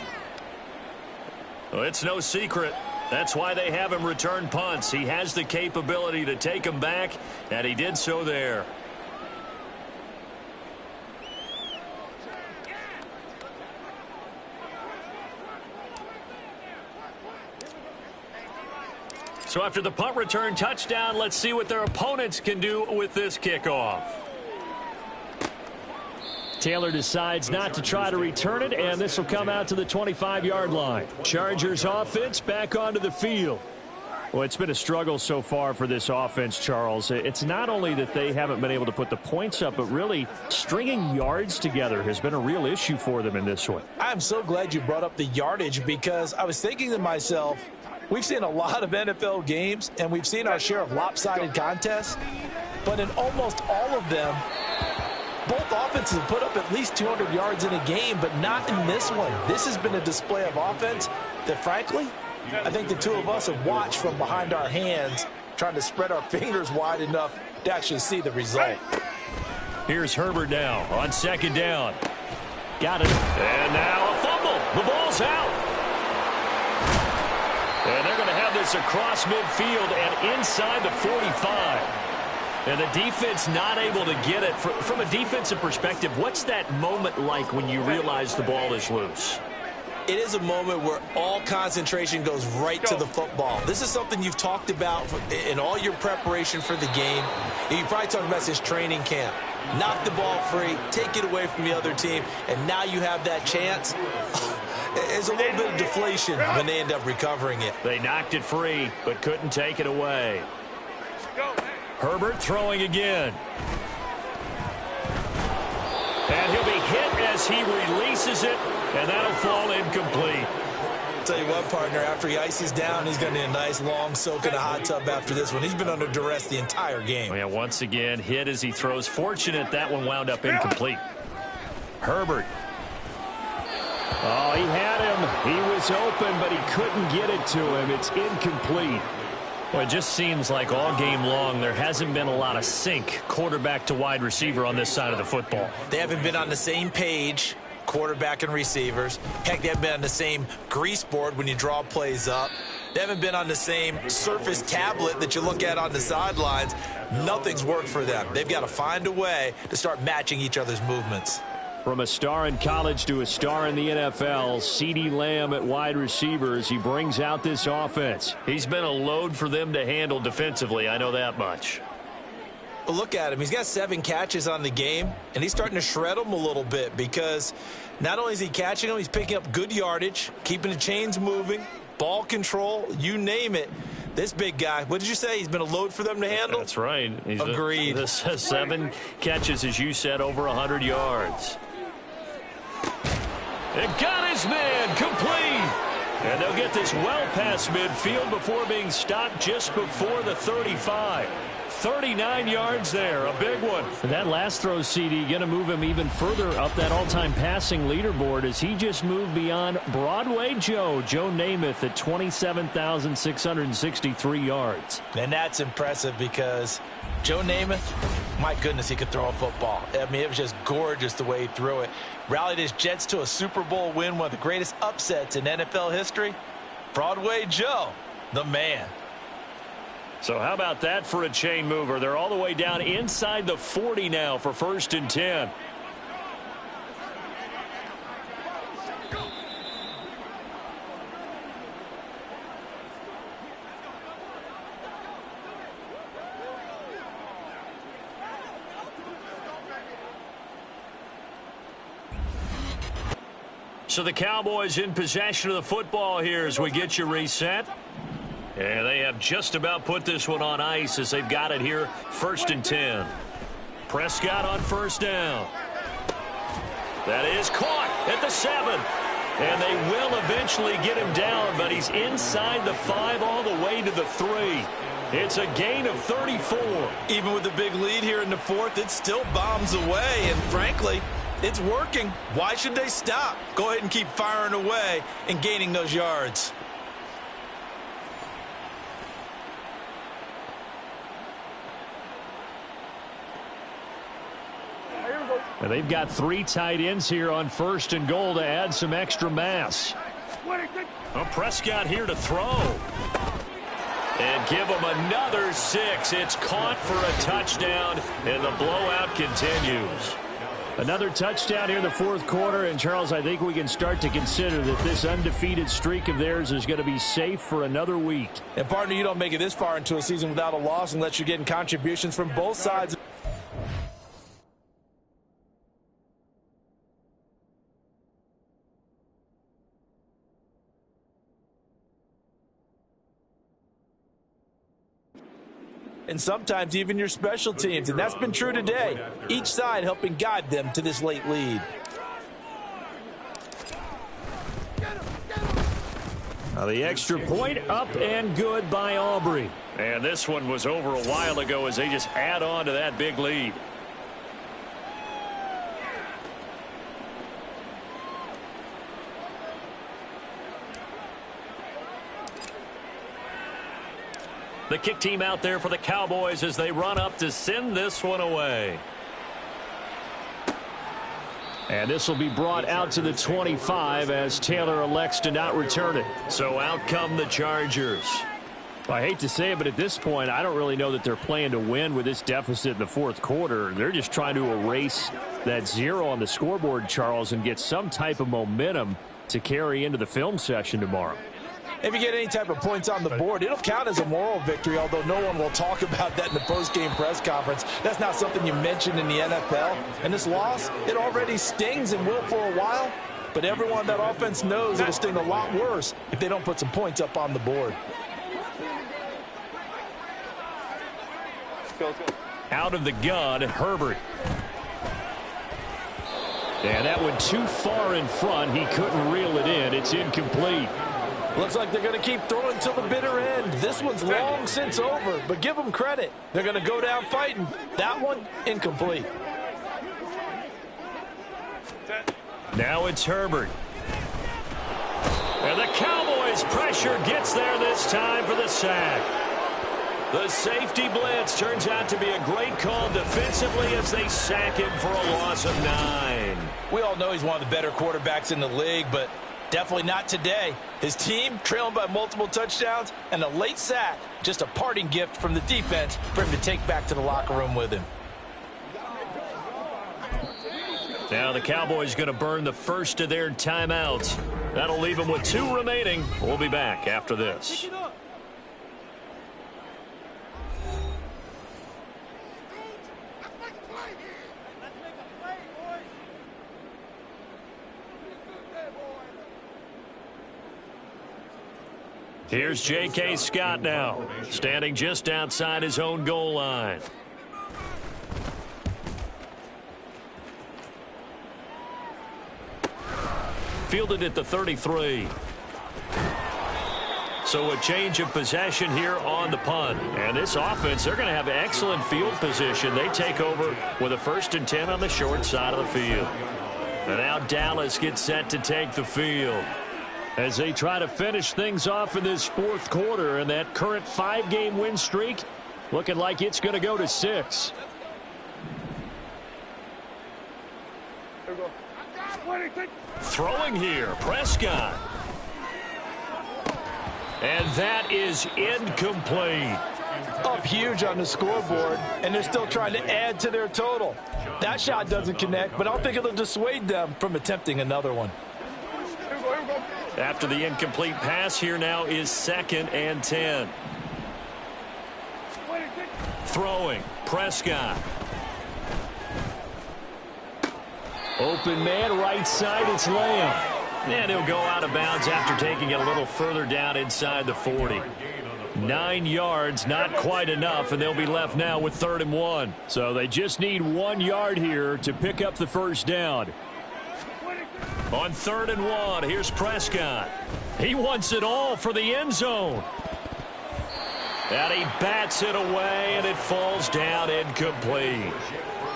Well, it's no secret. That's why they have him return punts. He has the capability to take them back, and he did so there. So after the punt return touchdown, let's see what their opponents can do with this kickoff. Taylor decides not to try to return it, and this will come out to the 25-yard line. Chargers offense back onto the field. Well, it's been a struggle so far for this offense, Charles. It's not only that they haven't been able to put the points up, but really stringing yards together has been a real issue for them in this one. I'm so glad you brought up the yardage because I was thinking to myself, we've seen a lot of NFL games, and we've seen our share of lopsided contests, but in almost all of them, both offenses have put up at least 200 yards in a game, but not in this one. This has been a display of offense that, frankly, I think the two of us have watched from behind our hands, trying to spread our fingers wide enough to actually see the result. Here's Herbert now on 2nd down. Got it. And now a fumble. The ball's out. And they're going to have this across midfield and inside the 45. And the defense not able to get it. From a defensive perspective, what's that moment like when you realize the ball is loose? It is a moment where all concentration goes right to the football. This is something you've talked about in all your preparation for the game. You probably talked about this training camp. Knock the ball free, take it away from the other team, and now you have that chance. There's a little bit of deflation when they end up recovering it. They knocked it free, but couldn't take it away. Herbert throwing again. And he'll be hit as he releases it, and that'll fall incomplete. Tell you what, partner, after he ices down, he's going to need a nice long soak in a hot tub after this one. He's been under duress the entire game. Yeah, once again, hit as he throws. Fortunate that one wound up incomplete. Herbert. Oh, he had him. He was open, but he couldn't get it to him. It's incomplete. Well, it just seems like all game long there hasn't been a lot of sync quarterback to wide receiver on this side of the football. They haven't been on the same page, quarterback and receivers. Heck, they haven't been on the same grease board when you draw plays up. They haven't been on the same Surface tablet that you look at on the sidelines. Nothing's worked for them. They've got to find a way to start matching each other's movements. From a star in college to a star in the NFL, CeeDee Lamb at wide receivers, he brings out this offense. He's been a load for them to handle defensively, I know that much. Well, look at him. He's got 7 catches on the game, and he's starting to shred them a little bit because not only is he catching them, he's picking up good yardage, keeping the chains moving, ball control, you name it. This big guy, what did you say? He's been a load for them to handle? That's right. Agreed. This has 7 catches, as you said, over 100 yards. It got his man complete. And they'll get this well past midfield before being stopped just before the 35. 39 yards there, a big one. And that last throw, CD, going to move him even further up that all-time passing leaderboard as he just moved beyond Broadway Joe Namath at 27,663 yards. And that's impressive because Joe Namath, my goodness, he could throw a football. I mean, it was just gorgeous the way he threw it. Rallied his Jets to a Super Bowl win, one of the greatest upsets in NFL history. Broadway Joe, the man. So how about that for a chain mover? They're all the way down inside the 40 now for 1st and 10. So the Cowboys in possession of the football here as we get you reset. And they have just about put this one on ice as they've got it here, 1st and 10. Prescott on 1st down. That is caught at the 7. And they will eventually get him down, but he's inside the 5 all the way to the 3. It's a gain of 34. Even with the big lead here in the 4th, it still bombs away. And frankly, it's working. Why should they stop? Go ahead and keep firing away and gaining those yards. And they've got 3 tight ends here on 1st and goal to add some extra mass. Well, Prescott here to throw. And give him another 6. It's caught for a touchdown, and the blowout continues. Another touchdown here in the 4th quarter. And, Charles, I think we can start to consider that this undefeated streak of theirs is going to be safe for another week. And, partner, you don't make it this far into a season without a loss unless you're getting contributions from both sides. And sometimes even your special teams. And that's been true today. Each side helping guide them to this late lead. Now the extra point up and good by Aubrey. And this one was over a while ago as they just add on to that big lead. The kick team out there for the Cowboys as they run up to send this one away. And this will be brought out to the 25 as Taylor elects to not return it. So out come the Chargers. I hate to say it, but at this point, I don't really know that they're playing to win with this deficit in the 4th quarter. They're just trying to erase that 0 on the scoreboard, Charles, and get some type of momentum to carry into the film session tomorrow. If you get any type of points on the board, it'll count as a moral victory, although no one will talk about that in the post-game press conference. That's not something you mentioned in the NFL. And this loss, it already stings and will for a while. But everyone on that offense knows it'll sting a lot worse if they don't put some points up on the board. Out of the gun, Herbert. And that one too far in front. He couldn't reel it in. It's incomplete. Looks like they're going to keep throwing till the bitter end. This one's long since over, but give them credit. They're going to go down fighting. That one, incomplete. Now it's Herbert. And the Cowboys' pressure gets there this time for the sack. The safety blitz turns out to be a great call defensively as they sack him for a loss of 9. We all know he's one of the better quarterbacks in the league, but definitely not today. His team trailing by multiple touchdowns and a late sack. Just a parting gift from the defense for him to take back to the locker room with him. Now the Cowboys going to burn the first of their timeouts. That'll leave them with 2 remaining. We'll be back after this. Here's J.K. Scott now, standing just outside his own goal line. Fielded at the 33. So a change of possession here on the punt. And this offense, they're going to have excellent field position. They take over with a 1st and 10 on the short side of the field. And now Dallas gets set to take the field as they try to finish things off in this 4th quarter. And that current 5-game win streak looking like it's going to go to 6. Throwing here, Prescott. And that is incomplete. Up huge on the scoreboard, and they're still trying to add to their total. That shot doesn't connect, but I don't think it'll dissuade them from attempting another one. After the incomplete pass, here now is 2nd and 10. Throwing, Prescott. Open man, right side, it's Lamb. And he'll go out of bounds after taking it a little further down inside the 40. 9 yards, not quite enough, and they'll be left now with 3rd and 1. So they just need 1 yard here to pick up the 1st down. On 3rd and 1, here's Prescott. He wants it all for the end zone. And he bats it away, and it falls down incomplete.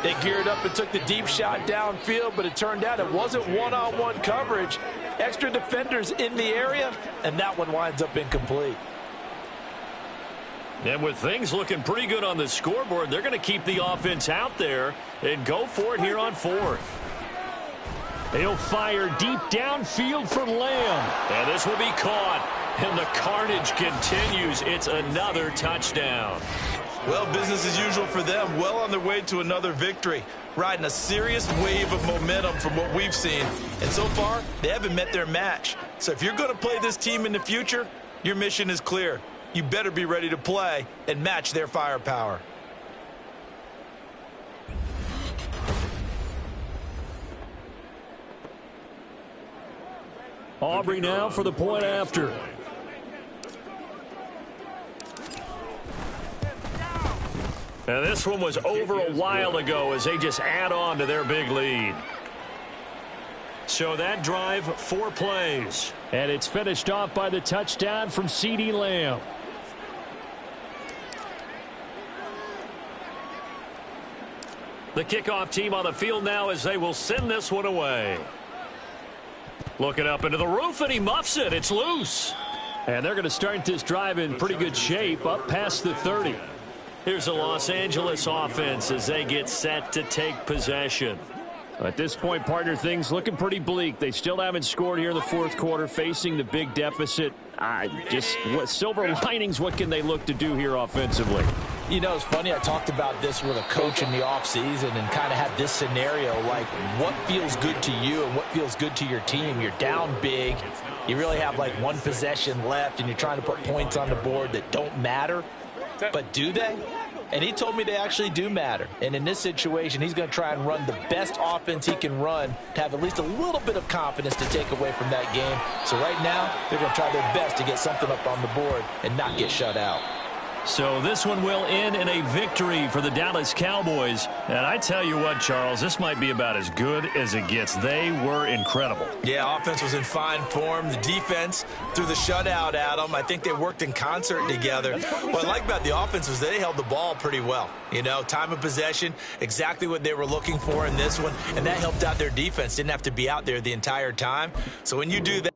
They geared up and took the deep shot downfield, but it turned out it wasn't one-on-one coverage. Extra defenders in the area, and that one winds up incomplete. And with things looking pretty good on the scoreboard, they're going to keep the offense out there and go for it here on 4th. He'll fire deep downfield for Lamb. And this will be caught. And the carnage continues. It's another touchdown. Well, business as usual for them. Well on their way to another victory. Riding a serious wave of momentum from what we've seen. And so far, they haven't met their match. So if you're going to play this team in the future, your mission is clear. You better be ready to play and match their firepower. Aubrey now for the point after. Now this one was over a while ago as they just add on to their big lead. So that drive, 4 plays. And it's finished off by the touchdown from CeeDee Lamb. The kickoff team on the field now as they will send this one away. Looking up into the roof, and he muffs it. It's loose. And they're going to start this drive in pretty good shape up past the 30. Here's the Los Angeles offense as they get set to take possession. At this point, partner, things looking pretty bleak. They still haven't scored here in the 4th quarter, facing the big deficit. What silver linings, what can they look to do here offensively? You know, it's funny, I talked about this with a coach in the offseason and kind of had this scenario, like what feels good to you and what feels good to your team. You're down big. You really have like 1 possession left, and you're trying to put points on the board that don't matter. But do they? And he told me they actually do matter. And in this situation, he's going to try and run the best offense he can run to have at least a little bit of confidence to take away from that game. So right now, they're going to try their best to get something up on the board and not get shut out. So this one will end in a victory for the Dallas Cowboys. And I tell you what, Charles, this might be about as good as it gets. They were incredible. Yeah, offense was in fine form. The defense threw the shutout at them. I think they worked in concert together. What I like about the offense was they held the ball pretty well. You know, time of possession, exactly what they were looking for in this one. And that helped out their defense. Didn't have to be out there the entire time. So when you do that,